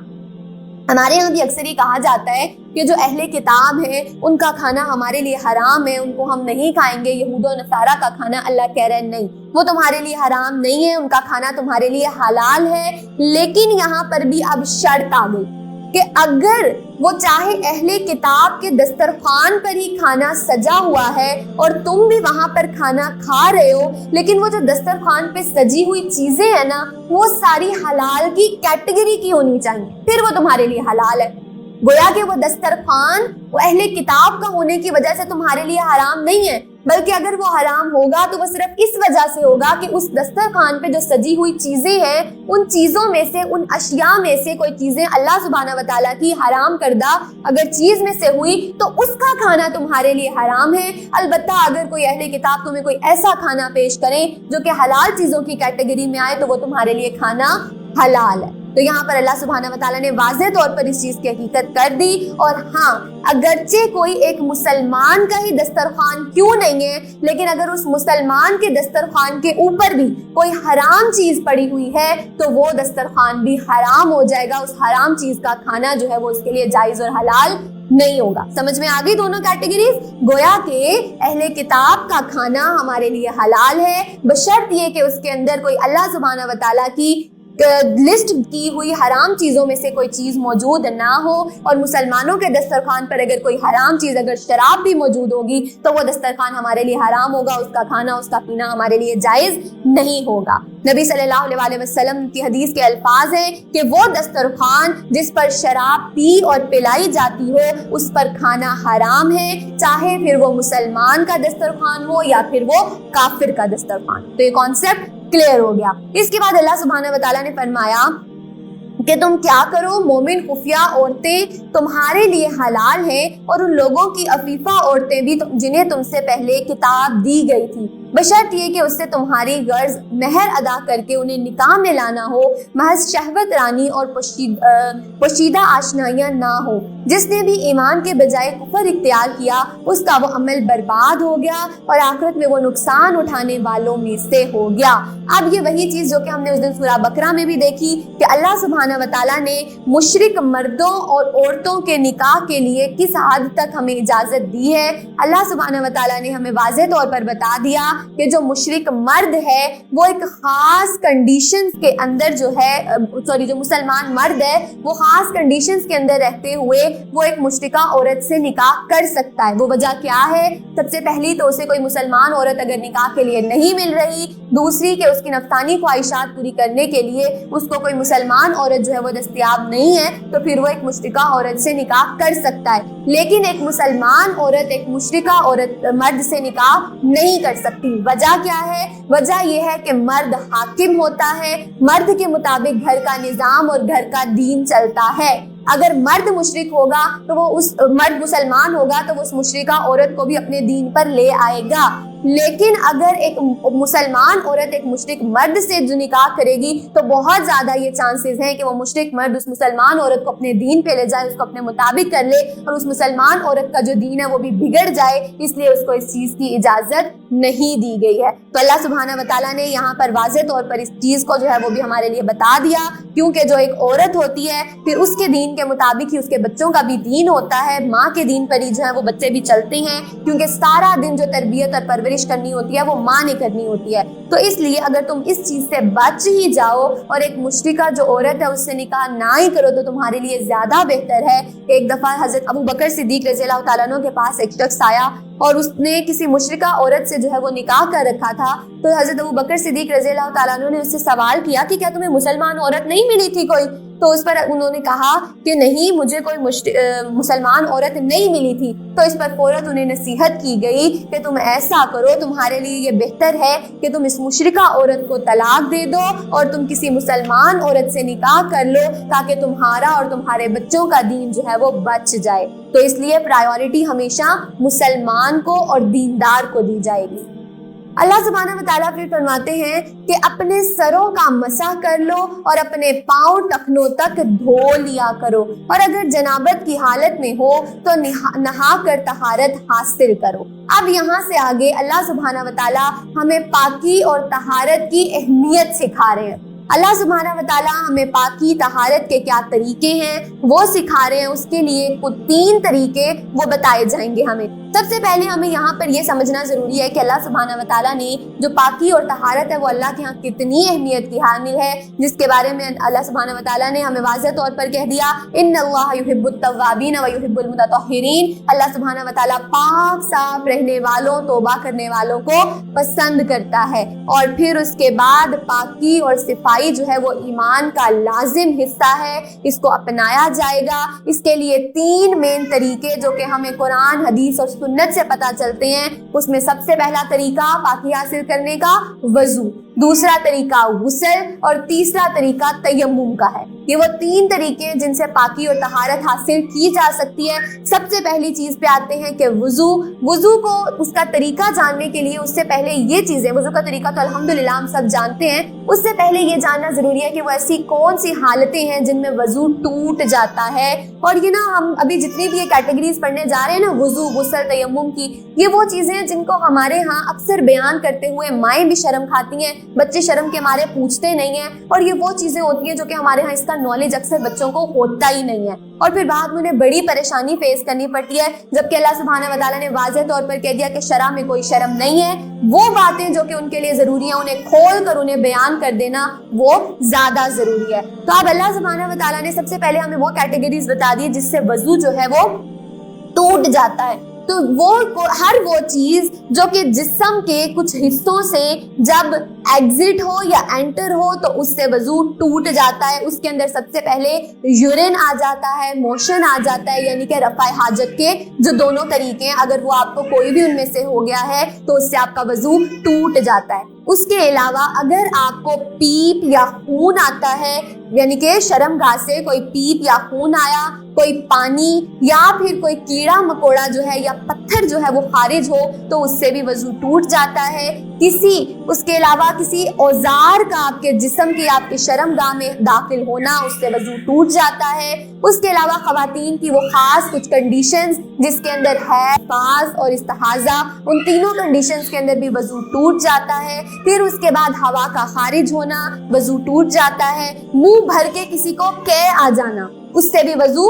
ہمارے یہاں بھی اکثر یہ کہا جاتا ہے کہ جو اہل کتاب ہیں ان کا کھانا ہمارے لیے حرام ہے, ان کو ہم نہیں کھائیں گے. یہود و نصارہ کا کھانا اللہ کہہ رہے ہیں نہیں, وہ تمہارے لیے حرام نہیں ہے, ان کا کھانا تمہارے لیے حلال ہے. لیکن یہاں پر بھی اب شرط آ گئی کہ اگر وہ چاہے اہل کتاب کے دسترخوان پر ہی کھانا سجا ہوا ہے اور تم بھی وہاں پر کھانا کھا رہے ہو, لیکن وہ جو دسترخوان پہ سجی ہوئی چیزیں ہیں نا وہ ساری حلال کی کیٹیگری کی ہونی چاہیے, پھر وہ تمہارے لیے حلال ہے. گویا کہ وہ دسترخوان وہ اہل کتاب کا ہونے کی وجہ سے تمہارے لیے حرام نہیں ہے, بلکہ اگر وہ حرام ہوگا تو وہ صرف اس وجہ سے ہوگا کہ اس دسترخوان پہ جو سجی ہوئی چیزیں ہیں ان چیزوں میں سے, ان اشیاء میں سے کوئی چیزیں اللہ سبحانہ و تعالیٰ کی حرام کردہ اگر چیز میں سے ہوئی تو اس کا کھانا تمہارے لیے حرام ہے. البتہ اگر کوئی اہل کتاب تمہیں کوئی ایسا کھانا پیش کرے جو کہ حلال چیزوں کی کیٹیگری میں آئے تو وہ تمہارے لیے کھانا حلال ہے. تو یہاں پر اللہ سبحانہ و تعالیٰ نے واضح طور پر اس چیز کی حقیقت کر دی. اور ہاں, اگرچہ کوئی ایک مسلمان کا ہی دسترخوان کیوں نہیں ہے, لیکن اگر اس مسلمان کے دسترخوان کے اوپر بھی کوئی حرام چیز پڑی ہوئی ہے تو وہ دسترخوان بھی حرام ہو جائے گا. اس حرام چیز کا کھانا جو ہے وہ اس کے لیے جائز اور حلال نہیں ہوگا. سمجھ میں آ گئی دونوں کیٹیگریز. گویا کہ اہل کتاب کا کھانا ہمارے لیے حلال ہے بشرط یہ کہ اس کے اندر کوئی اللہ سبحانہ و تعالیٰ کی لسٹ کی ہوئی حرام چیزوں میں سے کوئی چیز موجود نہ ہو. اور مسلمانوں کے دسترخوان پر اگر کوئی حرام چیز, اگر شراب بھی موجود ہوگی تو وہ دسترخوان ہمارے لیے حرام ہوگا, اس کا کھانا, اس کا پینا ہمارے لیے جائز نہیں ہوگا. نبی صلی اللہ علیہ وسلم کی حدیث کے الفاظ ہیں کہ وہ دسترخوان جس پر شراب پی اور پلائی جاتی ہو اس پر کھانا حرام ہے, چاہے پھر وہ مسلمان کا دسترخوان ہو یا پھر وہ کافر کا دسترخوان. تو یہ کانسیپٹ کلیئر ہو گیا. اس کے بعد اللہ سبحانہ و تعالیٰ نے فرمایا کہ تم کیا کرو, مومن خفیہ عورتیں تمہارے لیے حلال ہیں اور ان لوگوں کی عفیفہ عورتیں بھی جنہیں تم سے پہلے کتاب دی گئی تھی, بشرط یہ کہ اس سے تمہاری غرض مہر ادا کر کے انہیں نکاح میں لانا ہو, محض شہوت رانی اور پوشیدہ آشنائیاں نہ ہو. جس نے بھی ایمان کے بجائے کفر اختیار کیا اس کا وہ عمل برباد ہو گیا اور آخرت میں وہ نقصان اٹھانے والوں میں سے ہو گیا. اب یہ وہی چیز جو کہ ہم نے اس دن سورہ بقرہ میں بھی دیکھی کہ اللہ سبحانہ و تعالیٰ نے مشرک مردوں اور عورتوں کے نکاح کے لیے کس حد تک ہمیں اجازت دی ہے. اللہ سبحانہ و تعالیٰ نے ہمیں واضح طور پر بتا دیا کہ جو مشرک مرد ہے وہ ایک خاص کنڈیشنز کے اندر جو مسلمان مرد ہے وہ خاص کنڈیشنز کے اندر رہتے ہوئے وہ ایک مشرکہ عورت سے نکاح کر سکتا ہے۔ وہ وجہ کیا ہے؟ سب سے پہلی تو اسے کوئی مسلمان عورت اگر نکاح کے لیے نہیں مل رہی، دوسری کہ اس کی نفسانی خواہشات پوری کرنے کے لیے اس کو کوئی مسلمان عورت جو ہے وہ دستیاب نہیں ہے، تو پھر وہ ایک مشرکہ عورت سے نکاح کر سکتا ہے۔ لیکن ایک مسلمان عورت ایک مشرکہ عورت مرد سے نکاح نہیں کر سکتی۔ وجہ کیا ہے؟ وجہ یہ ہے کہ مرد حاکم ہوتا ہے، مرد کے مطابق گھر کا نظام اور گھر کا دین چلتا ہے۔ اگر مرد مشرک ہوگا تو وہ مرد مسلمان ہوگا تو وہ اس مشرکہ عورت کو بھی اپنے دین پر لے آئے گا۔ لیکن اگر ایک مسلمان عورت ایک مشرک مرد سے جو نکاح کرے گی تو بہت زیادہ یہ چانسز ہیں کہ وہ مشرک مرد اس مسلمان عورت کو اپنے دین پہ لے جائے، اس کو اپنے مطابق کر لے، اور اس مسلمان عورت کا جو دین ہے وہ بھی بگڑ جائے، اس لیے اس کو اس چیز کی اجازت نہیں دی گئی ہے۔ تو اللہ سبحانہ و تعالیٰ نے یہاں پر واضح طور پر اس چیز کو جو ہے وہ بھی ہمارے لیے بتا دیا، کیونکہ جو ایک عورت ہوتی ہے پھر اس کے دین کے مطابق ہی اس کے بچوں کا بھی دین ہوتا ہے، ماں کے دین پر ہی جو ہے وہ بچے بھی چلتے ہیں، کیونکہ سارا دن جو تربیت اور پرورش کرنی ہوتی ہے وہ ماں نے کرنی ہوتی ہے۔ تو اس لیے اگر تم اس چیز سے بچ ہی جاؤ اور ایک مشرکہ جو عورت ہے اس سے نکاح نہ ہی کرو تو تمہارے لیے زیادہ بہتر ہے۔ ایک دفعہ حضرت ابو بکر صدیق رضی اللہ تعالیٰ عنہ کے پاس ایک شخص آیا اور اس نے کسی مشرکہ عورت سے جو ہے وہ نکاح کر رکھا تھا، تو حضرت ابو بکر صدیق رضی اللہ تعالیٰ عنہ نے اس سے سوال کیا کہ کیا تمہیں مسلمان عورت نہیں ملی تھی کوئی؟ تو اس پر انہوں نے کہا کہ نہیں، مجھے کوئی مسلمان عورت نہیں ملی تھی۔ تو اس پر فوراً انہیں نصیحت کی گئی کہ تم ایسا کرو، تمہارے لیے یہ بہتر ہے کہ تم اس مشرکہ عورت کو طلاق دے دو اور تم کسی مسلمان عورت سے نکاح کر لو تاکہ تمہارا اور تمہارے بچوں کا دین جو ہے وہ بچ جائے۔ تو اس لیے پرائیورٹی ہمیشہ مسلمان کو اور دیندار کو دی جائے گی۔ اللہ سبحانہ و تعالیٰ پھر فرماتے ہیں کہ اپنے سروں کا مسح کر لو اور اپنے پاؤں ٹخنوں تک دھو لیا کرو، اور اگر جنابت کی حالت میں ہو تو نہا کر طہارت حاصل کرو۔ اب یہاں سے آگے اللہ سبحانہ و تعالیٰ ہمیں پاکی اور طہارت کی اہمیت سکھا رہے ہیں۔ اللہ سبحانہ و تعالیٰ ہمیں پاکی طہارت کے کیا طریقے ہیں وہ سکھا رہے ہیں، اس کے لیے کچھ 3 طریقے وہ بتائے جائیں گے ہمیں۔ سب سے پہلے ہمیں یہاں پر یہ سمجھنا ضروری ہے کہ اللہ سبحانہ و تعالیٰ نے جو پاکی اور طہارت ہے وہ اللہ کے ہاں کتنی اہمیت کی حامل ہے، جس کے بارے میں اللہ سبحانہ و تعالیٰ نے ہمیں واضح طور پر کہہ دیا، ان اللہ یحب التوابین و یحب المتطہرین۔ اللہ سبحانہ و تعالیٰ پاک صاف رہنے والوں، توبہ کرنے والوں کو پسند کرتا ہے۔ اور پھر اس کے بعد پاکی اور صفائی جو ہے وہ ایمان کا لازم حصہ ہے، اس کو اپنایا جائے گا۔ اس کے لیے 3 مین طریقے جو کہ ہمیں قرآن، حدیث اور سنت سے پتہ چلتے ہیں، اس میں سب سے پہلا طریقہ پاکی حاصل کرنے کا وضو، دوسرا طریقہ غسل، اور تیسرا طریقہ تیمم کا ہے۔ یہ وہ 3 طریقے جن سے پاکی اور طہارت حاصل کی جا سکتی ہے۔ سب سے پہلی چیز پہ آتے ہیں کہ وضو کو اس کا طریقہ جاننے کے لیے اس سے پہلے یہ چیزیں، وضو کا طریقہ تو الحمدللہ ہم سب جانتے ہیں، اس سے پہلے یہ جاننا ضروری ہے کہ وہ ایسی کون سی حالتیں ہیں جن میں وضو ٹوٹ جاتا ہے۔ اور یہ ہم ابھی جتنی بھی یہ کیٹیگریز پڑھنے جا رہے ہیں وضو، غسل، تیمم کی، یہ وہ چیزیں ہیں جن کو ہمارے ہاں اکثر بیان کرتے ہوئے مائیں بھی شرم کھاتی ہیں، بچے شرم کے مارے پوچھتے نہیں ہیں، اور یہ وہ چیزیں ہوتی ہیں جو کہ ہمارے ہاں اس کا نالج اکثر بچوں کو ہوتا ہی نہیں ہے، اور پھر بعد میں انہیں بڑی پریشانی فیس کرنی پڑتی ہے، جبکہ اللہ سبحانہ و تعالیٰ نے واضح طور پر کہہ دیا کہ شرع میں کوئی شرم نہیں ہے۔ وہ باتیں جو کہ ان کے لیے ضروری ہیں انہیں کھول کر انہیں بیان کر دینا وہ زیادہ ضروری ہے۔ تو اب اللہ سبحانہ و تعالیٰ نے سب سے پہلے ہمیں وہ کیٹیگریز بتا دی جس سے وضو جو ہے وہ ٹوٹ جاتا ہے۔ تو ہر وہ چیز جو کہ جسم کے کچھ حصوں سے جب ایگزٹ ہو یا انٹر ہو تو اس سے وضو ٹوٹ جاتا ہے۔ اس کے اندر سب سے پہلے یورین آ جاتا ہے، موشن آ جاتا ہے، یعنی کہ رفع حاجت کے جو دونوں طریقے ہیں، اگر وہ آپ کو کوئی بھی ان میں سے ہو گیا ہے تو اس سے آپ کا وضو ٹوٹ جاتا ہے۔ اس کے علاوہ اگر آپ کو پیپ یا خون آتا ہے، یعنی کہ شرمگاہ سے کوئی پیپ یا خون آیا، کوئی پانی یا پھر کوئی کیڑا مکوڑا جو ہے یا پتھر جو ہے وہ خارج ہو تو اس سے بھی وضو ٹوٹ جاتا ہے۔ اس کے علاوہ کسی اوزار کا آپ کے جسم کی آپ کے شرمگاہ میں داخل ہونا، اس سے وضو ٹوٹ جاتا ہے۔ اس کے علاوہ خواتین کی وہ خاص کچھ کنڈیشنز جس کے اندر ہے نفاس اور استحاضہ، ان تینوں کنڈیشنز کے اندر بھی وضو ٹوٹ جاتا ہے۔ پھر اس کے بعد ہوا کا خارج ہونا، وضو ٹوٹ جاتا ہے۔ منہ بھر کے کسی کو قے آ جانا، اس سے بھی وضو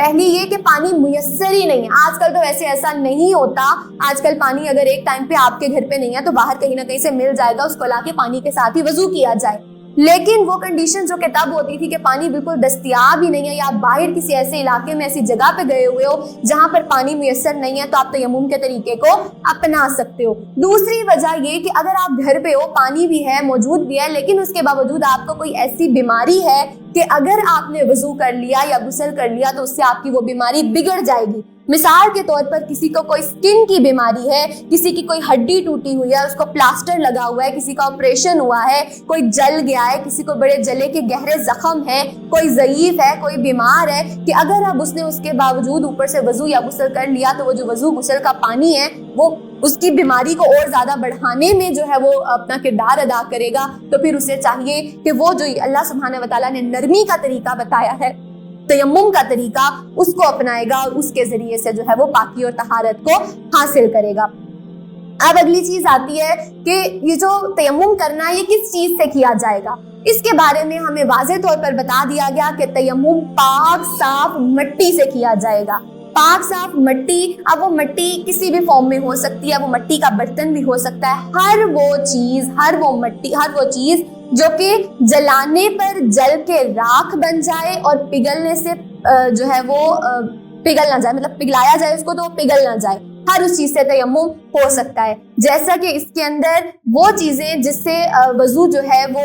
پہلی یہ کہ پانی میسر ہی نہیں ہے. آج کل تو ویسے ایسا نہیں ہوتا, آج کل پانی اگر ایک ٹائم پہ آپ کے گھر پہ نہیں ہے تو باہر کہیں نہ کہیں سے مل جائے گا, اس کو لا کے پانی کے ساتھ ہی وضو کیا جائے. لیکن وہ کنڈیشن جو کہ تب ہوتی تھی کہ پانی بالکل دستیاب ہی نہیں ہے, یا آپ باہر کسی ایسے علاقے میں ایسی جگہ پہ گئے ہوئے ہو جہاں پر پانی میسر نہیں ہے, تو آپ تیمم کے طریقے کو اپنا سکتے ہو. دوسری وجہ یہ کہ اگر آپ گھر پہ ہو, پانی بھی ہے, موجود بھی ہے, لیکن اس کے باوجود آپ کو کوئی ایسی بیماری ہے کہ اگر آپ نے وضو کر لیا یا غسل کر لیا تو اس سے آپ کی وہ بیماری بگڑ جائے گی. مثال کے طور پر کسی کو کوئی سکن کی بیماری ہے, کسی کی کوئی ہڈی ٹوٹی ہوئی ہے, اس کو پلاسٹر لگا ہوا ہے, کسی کا آپریشن ہوا ہے, کوئی جل گیا ہے, کسی کو بڑے جلے کے گہرے زخم ہے, کوئی ضعیف ہے, کوئی بیمار ہے, کہ اگر اب اس نے اس کے باوجود اوپر سے وضو یا غسل کر لیا تو وہ جو وضو غسل کا پانی ہے وہ اس کی بیماری کو اور زیادہ بڑھانے میں جو ہے وہ اپنا کردار ادا کرے گا. تو پھر اسے چاہیے کہ وہ جو اللہ سبحانہ و تعالیٰ نے نرمی کا طریقہ بتایا ہے, تیمم کا طریقہ, اس کو اپنائے گا اور اس کے ذریعے سے جو ہے وہ پاکی اور طہارت کو حاصل کرے گا. اب اگلی چیز آتی ہے کہ یہ جو تیمم کرنا ہے یہ کس چیز سے کیا جائے گا. اس کے بارے میں ہمیں واضح طور پر بتا دیا گیا کہ تیمم پاک صاف مٹی سے کیا جائے گا. پاک صاف مٹی, اب وہ مٹی کسی بھی فارم میں ہو سکتی ہے, وہ مٹی کا برتن بھی ہو سکتا ہے, ہر وہ چیز جو کہ جلانے پر جل کے راکھ بن جائے اور پگھلنے سے جو ہے وہ پگھل نہ جائے, مطلب پگھلایا جائے اس کو تو پگھل نہ جائے, ہر اس چیز سے تیمم ہو سکتا ہے. جیسا کہ اس کے اندر وہ چیزیں جس سے وضو جو ہے وہ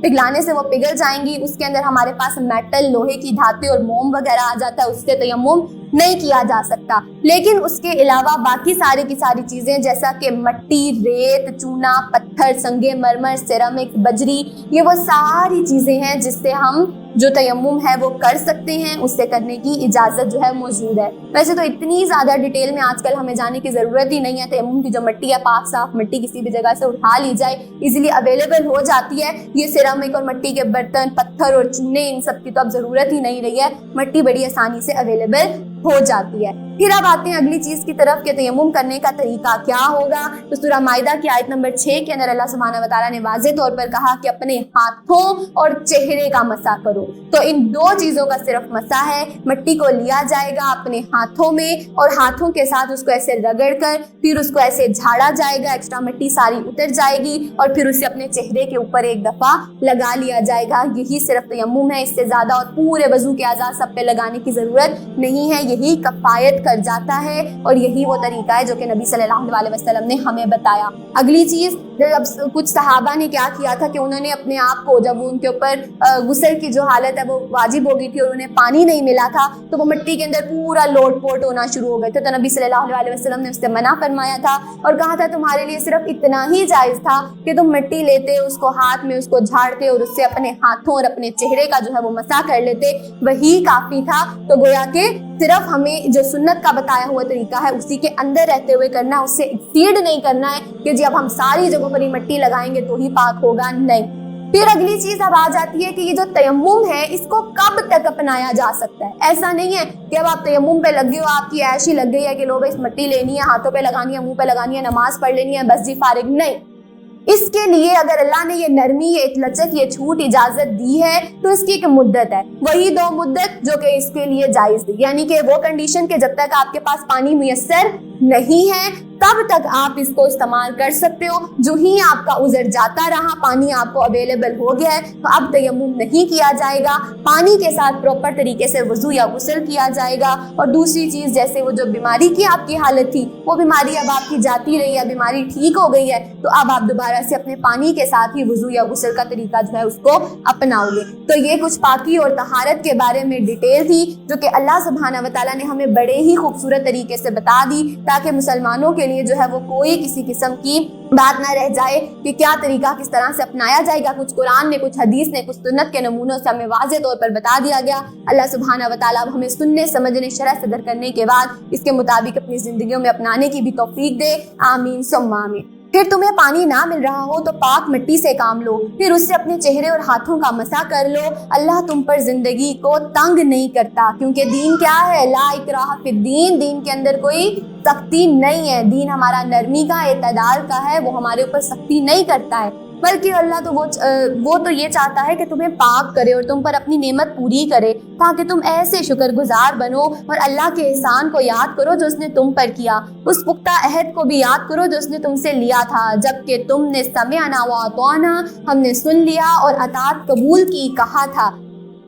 پگھلانے سے وہ پگھل جائیں گی, اس کے اندر ہمارے پاس میٹل, لوہے کی دھاتیں اور موم وغیرہ آ جاتا ہے, اس سے تیمم نہیں کیا جا سکتا. لیکن اس کے علاوہ باقی ساری کی ساری چیزیں جیسا کہ مٹی, ریت, چونا, پتھر, سنگ مرمر, سیرامک, بجری, یہ وہ ساری چیزیں ہیں جس سے ہم جو تیمم ہے وہ کر سکتے ہیں, اس سے کرنے کی اجازت جو ہے موجود ہے. ویسے تو اتنی زیادہ ڈیٹیل میں آج کل ہمیں جانے کی ضرورت ہی نہیں ہے. تیمم کی جو مٹی ہے, پاک صاف مٹی کسی بھی جگہ سے اٹھا لی جائے, ایزیلی اویلیبل ہو جاتی ہے. یہ سیرامک اور مٹی کے برتن, پتھر اور چونے, ان سب کی تو اب ضرورت ہی نہیں رہی ہے, مٹی بڑی آسانی سے اویلیبل ہو جاتی ہے. پھر اب آتے ہیں اگلی چیز کی طرف کہ تیمم کرنے کا طریقہ کیا ہوگا. تو سورہ مائدہ کی آیت نمبر 6 کے اندر اللہ سبحانہ و تعالیٰ نے واضح طور پر کہا کہ اپنے ہاتھوں اور چہرے کا مسح کرو. تو ان دو چیزوں کا صرف مسح ہے. مٹی کو لیا جائے گا اپنے ہاتھوں میں اور ہاتھوں کے ساتھ اس کو ایسے رگڑ کر پھر اس کو ایسے جھاڑا جائے گا, ایکسٹرا مٹی ساری اتر جائے گی اور پھر اسے اپنے چہرے کے اوپر ایک دفعہ لگا لیا جائے گا. یہی صرف تیمم ہے, اس سے زیادہ اور پورے وضو کے اعضاء سب پہ لگانے کی ضرورت نہیں ہے. یہی کفایت کر جاتا ہے اور یہی وہ طریقہ ہے جو کہ نبی صلی اللہ علیہ وسلم نے ہمیں بتایا. اگلی چیز, جب کچھ صحابہ نے کیا کیا تھا کہ انہوں نے اپنے آپ کو, جب ان کے اوپر غسل کی جو حالت ہے وہ واجب ہو گئی تھی اور انہیں پانی نہیں ملا تھا, تو وہ مٹی کے اندر پورا لوٹ پوٹ ہونا شروع ہو گئے تھے. تو نبی صلی اللہ علیہ وسلم نے اس سے منع فرمایا تھا اور کہا تھا تمہارے لیے صرف اتنا ہی جائز تھا کہ تم مٹی لیتے, اس کو ہاتھ میں اس کو جھاڑتے اور اس سے اپنے ہاتھوں اور اپنے چہرے کا جو ہے وہ مسح کر لیتے, وہی کافی تھا. تو گویا کہ صرف ہمیں جو سنت کا بتایا ہوا طریقہ ہے اسی کے اندر رہتے ہوئے کرنا, اس سے ایکسیڈ نہیں کرنا ہے کہ جی اب ہم ساری جگہوں پر ہی مٹی لگائیں گے تو ہی پاک ہوگا, نہیں. پھر اگلی چیز اب آ جاتی ہے کہ یہ جو تیمم ہے اس کو کب تک اپنایا جا سکتا ہے. ایسا نہیں ہے کہ اب آپ تیمم پہ لگ گئے ہو, آپ کی عیش ہی لگ گئی ہے کہ لو بھائی مٹی لینی ہے, ہاتھوں پہ لگانی ہے, منہ پہ لگانی ہے, نماز پڑھ لینی ہے, بس جی فارغ. نہیں, اس کے لیے اگر اللہ نے یہ نرمی, یہ لچک, یہ چھوٹ اجازت دی ہے تو اس کی ایک مدت ہے, وہی 2 مدت جو کہ اس کے لیے جائز دی. یعنی کہ وہ کنڈیشن کہ جب تک آپ کے پاس پانی میسر نہیں ہے تب تک آپ اس کو استعمال کر سکتے ہو. جو ہی آپ کا عذر جاتا رہا, پانی آپ کو اویلیبل ہو گیا ہے, تو اب تیمم نہیں کیا جائے گا, پانی کے ساتھ پراپر طریقے سے وضو یا غسل کیا جائے گا. اور دوسری چیز, جیسے وہ جو بیماری کی آپ کی حالت تھی وہ بیماری اب آپ کی جاتی رہی ہے, بیماری ٹھیک ہو گئی ہے, تو اب آپ دوبارہ سے اپنے پانی کے ساتھ ہی وضو یا غسل کا طریقہ جو ہے اس کو اپناؤ گے. تو یہ کچھ پاکی اور طہارت کے بارے میں ڈیٹیل تھی جو کہ اللہ سبحانہ و تعالیٰ نے ہمیں بڑے ہی خوبصورت طریقے سے بتا دی, تاکہ مسلمانوں کے لیے جو ہے وہ کوئی کسی قسم کی بات نہ رہ جائے کہ کیا طریقہ کس طرح سے اپنایا جائے گا. کچھ قرآن نے, کچھ حدیث نے, کچھ سنت کے نمونوں سے ہمیں واضح طور پر بتا دیا گیا. اللہ سبحانہ و تعالیٰ ہمیں سننے, سمجھنے, شرح صدر کرنے کے بعد اس کے مطابق اپنی زندگیوں میں اپنانے کی بھی توفیق دے. آمین ثم آمین. پھر تمہیں پانی نہ مل رہا ہو تو پاک مٹی سے کام لو, پھر اس سے اپنے چہرے اور ہاتھوں کا مسح کر لو. اللہ تم پر زندگی کو تنگ نہیں کرتا, کیونکہ دین کیا ہے, لا اکراہ فی الدین, دین کے اندر کوئی سختی نہیں ہے. دین ہمارا نرمی کا, اعتدال کا ہے, وہ ہمارے اوپر سختی نہیں کرتا ہے. بلکہ اللہ تو وہ تو یہ چاہتا ہے کہ تمہیں پاک کرے اور تم پر اپنی نعمت پوری کرے تاکہ تم ایسے شکر گزار بنو اور اللہ کے احسان کو یاد کرو جو اس نے تم پر کیا، اس پختہ عہد کو بھی یاد کرو جو اس نے تم سے لیا تھا جبکہ تم نے سمعنا واطعنا، ہم نے سن لیا اور اطاعت قبول کی کہا تھا۔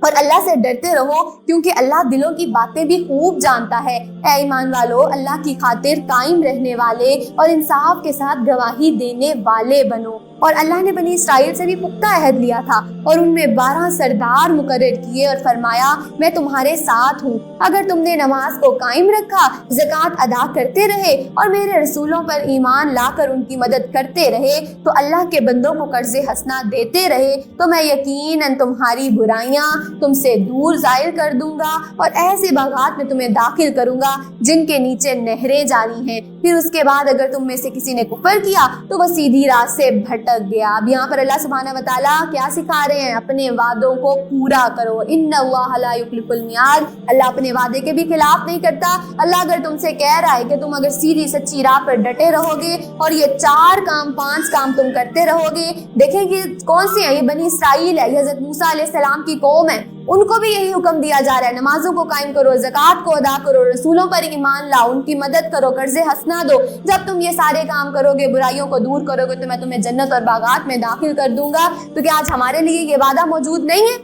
اور اللہ سے ڈرتے رہو کیونکہ اللہ دلوں کی باتیں بھی خوب جانتا ہے۔ اے ایمان والو، اللہ کی خاطر قائم رہنے والے اور انصاف کے ساتھ گواہی دینے والے بنو۔ اور اللہ نے بنی اسرائیل سے بھی پختہ عہد لیا تھا اور ان میں 12 سردار مقرر کیے اور فرمایا میں تمہارے ساتھ ہوں اگر تم نے نماز کو قائم رکھا، زکوٰۃ ادا کرتے رہے اور میرے رسولوں پر ایمان لا کر ان کی مدد کرتے رہے تو اللہ کے بندوں کو قرض حسنہ دیتے رہے تو میں یقیناً تمہاری برائیاں تم سے دور زائل کر دوں گا اور ایسے باغات میں تمہیں داخل کروں گا جن کے نیچے نہریں جاری ہیں۔ پھر اس کے بعد اگر تم میں سے کسی نے کفر کیا تو وہ سیدھی راہ سے بھٹک گیا۔ اب یہاں پر اللہ سبحانہ و تعالیٰ کیا سکھا رہے ہیں؟ اپنے وعدوں کو پورا کرو۔ ان اللہ لا یخلف المیعاد، اللہ اپنے وعدے کے بھی خلاف نہیں کرتا۔ اللہ اگر تم سے کہہ رہا ہے کہ تم اگر سیدھی سچی راہ پر ڈٹے رہو گے اور یہ 4 کام 5 کام تم کرتے رہو گے، دیکھیں کہ کون سی ہے، یہ بنی اسرائیل ہے، یہ حضرت موسیٰ علیہ السلام کی قوم ہے، ان کو بھی یہی حکم دیا جا رہا ہے نمازوں کو قائم کرو، زکوٰۃ کو ادا کرو، رسولوں پر ایمان لاؤ، ان کی مدد کرو، قرض حسنہ دو۔ جب تم یہ سارے کام کرو گے، برائیوں کو دور کرو گے تو میں تمہیں جنت اور باغات میں داخل کر دوں گا۔ تو کیا آج ہمارے لیے یہ وعدہ موجود نہیں ہے؟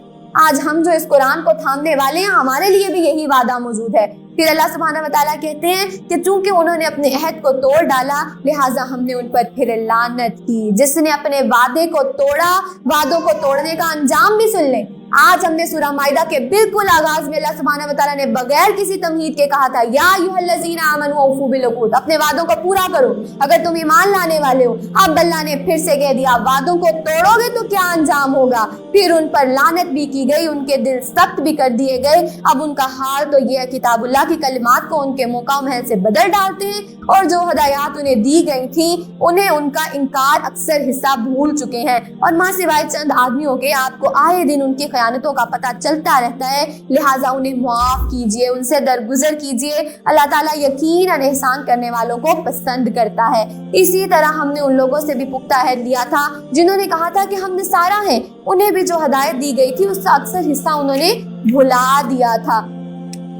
آج ہم جو اس قرآن کو تھامنے والے ہیں ہمارے لیے بھی یہی وعدہ موجود ہے۔ پھر اللہ سبحانہ و تعالیٰ کہتے ہیں کہ چونکہ انہوں نے اپنے عہد کو توڑ ڈالا لہٰذا ہم نے ان پر پھر لعنت کی۔ جس نے اپنے وعدے کو توڑا، وعدوں کو توڑنے کا انجام بھی سن لیں۔ آج ہم نے سورہ مائدہ کے بالکل آغاز میں اللہ سبحانہ و تعالیٰ نے بغیر کسی تمہید کے کہا تھا یا ایھا الذین آمنوا اوفوا بالعقود، اپنے وعدوں کو پورا کرو اگر تم ایمان لانے والے ہو۔ اب اللہ نے پھر سے کہہ دیا وعدوں کو توڑو گے تو کیا انجام ہوگا؟ پھر ان پر لعنت بھی کی گئی، ان کے دل سخت بھی کر دیے گئے۔ اب ان کا حال تو یہ ہے کتاب اللہ کی کلمات کو ان کے موقع محل سے بدل ڈالتے ہیں اور جو ہدایات انہیں دی گئی تھیں انہیں ان کا انکار اکثر حصہ بھول چکے ہیں، اور ماں سوائے چند آدمیوں کے آپ کو آئے دن ان کی خیانتوں کا پتہ چلتا رہتا ہے، لہٰذا انہیں معاف کیجئے، ان سے درگزر کیجئے۔ اللہ تعالیٰ یقیناً احسان کرنے والوں کو پسند کرتا ہے۔ اسی طرح ہم نے ان لوگوں سے بھی پختہ عہد لیا تھا جنہوں نے کہا تھا کہ ہم نصارہ ہیں، انہیں بھی جو ہدایت دی گئی تھی اس کا اکثر حصہ انہوں نے بھلا دیا تھا۔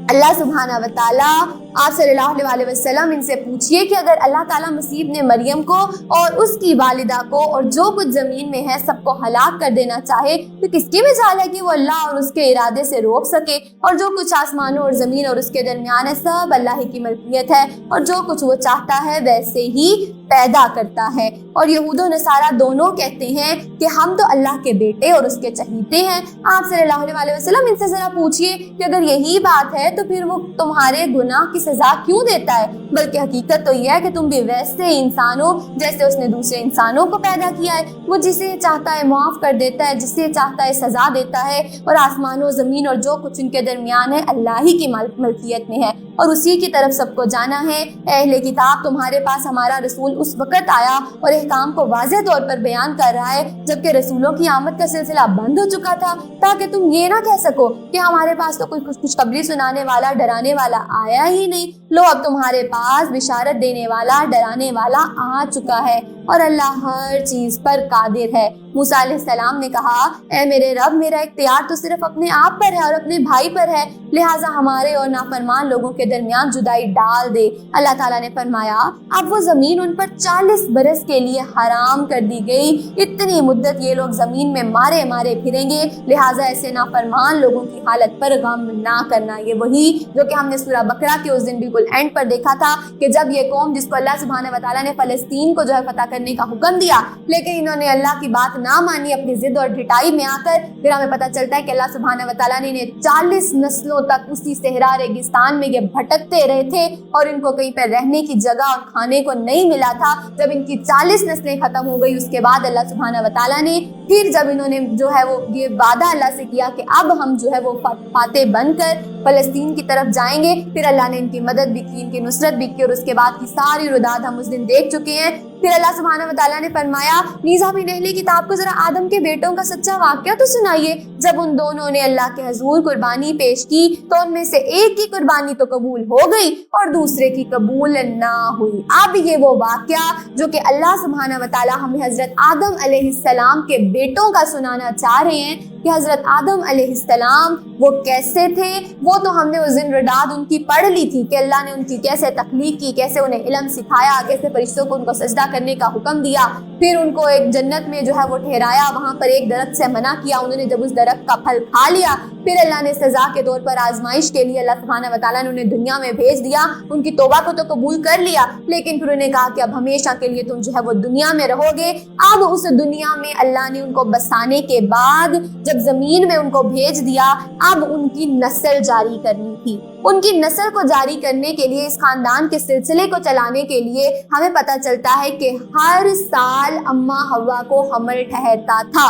اللہ سبحانہ و تعالیٰ آپ صلی اللہ علیہ وسلم ان سے پوچھئے کہ اگر اللہ تعالیٰ مسیح ابن مریم کو اور اس کی والدہ کو اور جو کچھ زمین میں ہے سب کو ہلاک کر دینا چاہے تو کس کی مجال ہے کہ وہ اللہ اور اس کے ارادے سے روک سکے؟ اور جو کچھ آسمانوں اور زمین اور اس کے درمیان ہے سب اللہ کی ملکیت ہے، اور جو کچھ وہ چاہتا ہے ویسے ہی پیدا کرتا ہے۔ اور یہود و نصارہ دونوں کہتے ہیں کہ ہم تو اللہ کے بیٹے اور اس کے چہیتے ہیں۔ آپ صلی اللہ علیہ وسلم ان سے ذرا پوچھئے کہ اگر یہی بات ہے تو پھر وہ تمہارے گناہ کی سزا کیوں دیتا ہے؟ بلکہ حقیقت تو یہ ہے کہ تم بھی ویسے انسان ہو جیسے اس نے دوسرے انسانوں کو پیدا کیا ہے۔ وہ جسے چاہتا ہے معاف کر دیتا ہے، جسے چاہتا ہے سزا دیتا ہے، اور آسمان و زمین اور جو کچھ ان کے درمیان ہے اللہ ہی کی ملکیت میں ہے اور اسی کی طرف سب کو جانا ہے۔ اہل کتاب، تمہارے پاس ہمارا رسول اس وقت آیا اور احکام کو واضح طور پر بیان کر رہا ہے جبکہ رسولوں کی آمد کا سلسلہ بند ہو چکا تھا، تاکہ تم یہ نہ کہہ سکو کہ ہمارے پاس تو کوئی خوشخبری سنانے والا، ڈرانے والا آیا ہی نہیں۔ لو اب تمہارے پاس بشارت دینے والا، ڈرانے والا آ چکا ہے اور اللہ ہر چیز پر قادر ہے۔ موسیٰ علیہ السلام نے کہا اے میرے رب، میرا اختیار تو صرف اپنے آپ پر ہے اور اپنے بھائی پر ہے، لہٰذا ہمارے اور نافرمان لوگوں کے درمیان جدائی ڈال دے۔ اللہ تعالیٰ نے فرمایا اب وہ زمین ان پر 40 برس کے لیے حرام کر دی گئی، اتنی مدت یہ لوگ زمین میں مارے مارے پھریں گے، لہٰذا ایسے نافرمان لوگوں کی حالت پر غم نہ کرنا۔ یہ وہی جو کہ ہم نے سورہ بقرہ کے اس دن بالکل اینڈ پر دیکھا تھا کہ جب یہ قوم جس کو اللہ سبحانہ و تعالیٰ نے فلسطین کو جو ہے فتح کرنے کا حکم دیا لیکن انہوں نے اللہ کی بات نہ مانی اپنی ضد اور ڈھٹائی میں آ کر، پھر ہمیں پتہ چلتا ہے کہ اللہ سبحانہ و تعالیٰ نے انہیں 40 نسلوں تک اسی صحرا ریگستان میں یہ بھٹکتے رہے تھے اور ان کو کہیں پر رہنے کی جگہ اور کھانے کو نہیں ملا تھا۔ جب ان کی 40 نسلیں ختم ہو گئی اس کے بعد اللہ سبحانہ و تعالیٰ نے پھر جب انہوں نے جو ہے وہ یہ وعدہ اللہ سے کیا کہ اب ہم جو ہے وہ فاتح بن کر فلسطین کی طرف جائیں گے، پھر اللہ نے ان کی مدد بھی کی، ان کی نصرت بھی کی، اور اس کے بعد کی ساری روداد ہم اس دن دیکھ چکے ہیں۔ پھر اللہ سبحانہ و تعالیٰ نے فرمایا نیز آپ اہل کتاب کو ذرا آدم کے بیٹوں کا سچا واقعہ تو سنائیے جب ان دونوں نے اللہ کے حضور قربانی پیش کی تو ان میں سے ایک کی قربانی تو قبول ہو گئی اور دوسرے کی قبول نہ ہوئی۔ اب یہ وہ واقعہ جو کہ اللہ سبحانہ و تعالی ہمیں حضرت آدم علیہ السلام کے بیٹوں کا سنانا چاہ رہے ہیں کہ حضرت آدم علیہ السلام وہ کیسے تھے۔ وہ تو ہم نے اس دن رداد ان کی پڑھ لی تھی کہ اللہ نے ان کی کیسے تخلیق کی، کیسے انہیں علم سکھایا، کیسے فرشتوں کو ان کو سجدہ کرنے کا حکم دیا، پھر ان کو ایک جنت میں جو ہے وہ ٹھہرایا، وہاں پر ایک درخت سے منع کیا، انہوں نے جب اس درخت کا پھل کھا لیا، پھر اللہ نے سزا کے طور پر آزمائش کے لیے اللہ سبحانہ و تعالیٰ نے انہیں دنیا میں بھیج دیا۔ ان کی توبہ کو تو قبول کر لیا، لیکن پھر انہیں کہا کہ اب ہمیشہ کے لیے تم جو ہے وہ دنیا میں رہو گے۔ اب اس دنیا میں اللہ نے ان کو بسانے کے بعد جب زمین میں ان کو بھیج دیا، اب ان کی نسل جاری کرنی تھی۔ ان کی نسل کو جاری کرنے کے لیے، اس خاندان کے سلسلے کو چلانے کے لیے ہمیں پتہ چلتا ہے کہ ہر سال اماں حوا کو حمل ٹھہرتا تھا۔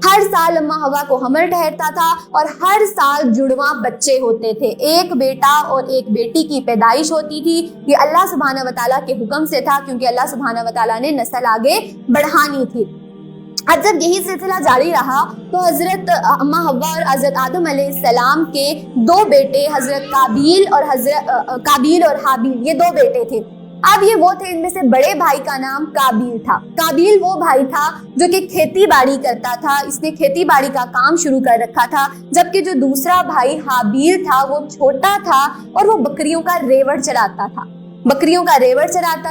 ہر سال اماں حوا کو حمل ٹھہرتا تھا اور ہر سال جڑواں بچے ہوتے تھے، ایک بیٹا اور ایک بیٹی کی پیدائش ہوتی تھی۔ یہ اللہ سبحانہ و تعالیٰ کے حکم سے تھا، کیونکہ اللہ سبحانہ و تعالیٰ نے نسل آگے بڑھانی تھی۔ اب جب یہی سلسلہ جاری رہا تو حضرت اماں حوا اور حضرت آدم علیہ السلام کے دو بیٹے، حضرت قابیل اور حابیل، یہ دو بیٹے تھے۔ اب یہ وہ تھے، ان میں سے بڑے بھائی کا نام قابیل تھا۔ قابیل وہ بھائی تھا جو کہ کھیتی باڑی کرتا تھا، اس نے کھیتی باڑی کا کام شروع کر رکھا تھا، جبکہ جو دوسرا بھائی حابیل تھا وہ چھوٹا تھا اور وہ بکریوں کا ریوڑ چراتا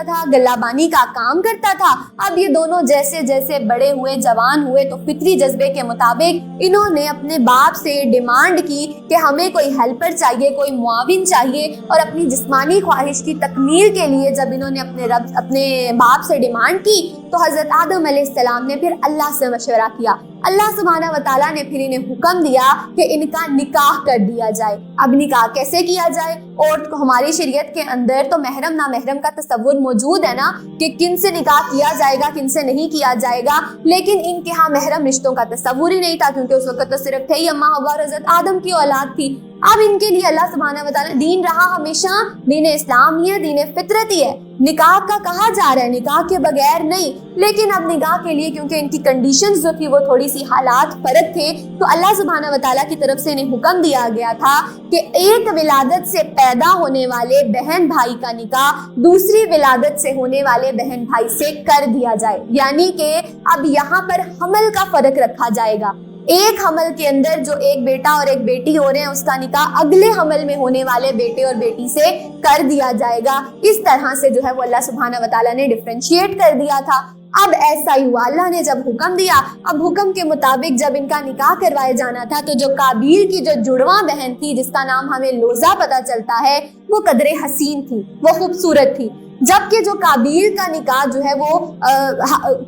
تھا، گلہ بانی کا کام کرتا تھا۔ اب یہ دونوں جیسے جیسے بڑے ہوئے، جوان ہوئے، تو فطری جذبے کے مطابق انہوں نے اپنے باپ سے ڈیمانڈ کی کہ ہمیں کوئی ہیلپر چاہیے، کوئی معاون چاہیے، اور اپنی جسمانی خواہش کی تکمیل کے لیے جب انہوں نے اپنے باپ سے ڈیمانڈ کی تو حضرت آدم علیہ السلام نے پھر اللہ سے مشورہ کیا۔ اللہ سبحانہ و تعالیٰ نے پھر انہیں حکم دیا کہ ان کا نکاح کر دیا جائے۔ اب نکاح کیسے کیا جائے؟ عورت کو ہماری شریعت کے اندر تو محرم نامحرم کا تصور موجود ہے نا، کہ کن سے نکاح کیا جائے گا، کن سے نہیں کیا جائے گا، لیکن ان کے ہاں محرم رشتوں کا تصور ہی نہیں تھا، کیونکہ اس وقت تو صرف تھے ہی اماں حوا اور حضرت آدم کی اولاد تھی۔ اب ان کے لیے اللہ سبحانہ و تعالیٰ دین رہا ہمیشہ دین اسلام ہی ہے، دین فطرت ہی ہے۔ نکاح کا کہا جا رہا ہے، نکاح کے بغیر نہیں، لیکن اب نکاح کے لیے کیونکہ ان کی کنڈیشنز جو تھی وہ تھوڑی سی حالات فرق تھے، تو اللہ سبحانہ و تعالیٰ کی طرف سے انہیں حکم دیا گیا تھا کہ ایک ولادت سے پیدا ہونے والے بہن بھائی کا نکاح دوسری ولادت سے ہونے والے بہن بھائی سے کر دیا جائے، یعنی کہ اب یہاں پر حمل کا فرق رکھا جائے گا۔ ایک حمل کے اندر جو ایک بیٹا اور ایک بیٹی ہو رہے ہیں، اس کا نکاح اگلے حمل میں ہونے والے بیٹے اور بیٹی سے کر دیا جائے گا۔ اس طرح سے جو ہے وہ اللہ سبحانہ و تعالیٰ نے ڈفرینشیٹ کر دیا تھا۔ اب ایسا ہی ہوا، اللہ نے جب حکم دیا، اب حکم کے مطابق جب ان کا نکاح کروایا جانا تھا تو جو قابیل کی جو جڑواں بہن تھی، جس کا نام ہمیں لوزہ پتہ چلتا ہے، وہ قدر حسین تھی، وہ خوبصورت تھی، جبکہ جو قابیل کا نکاح جو ہے وہ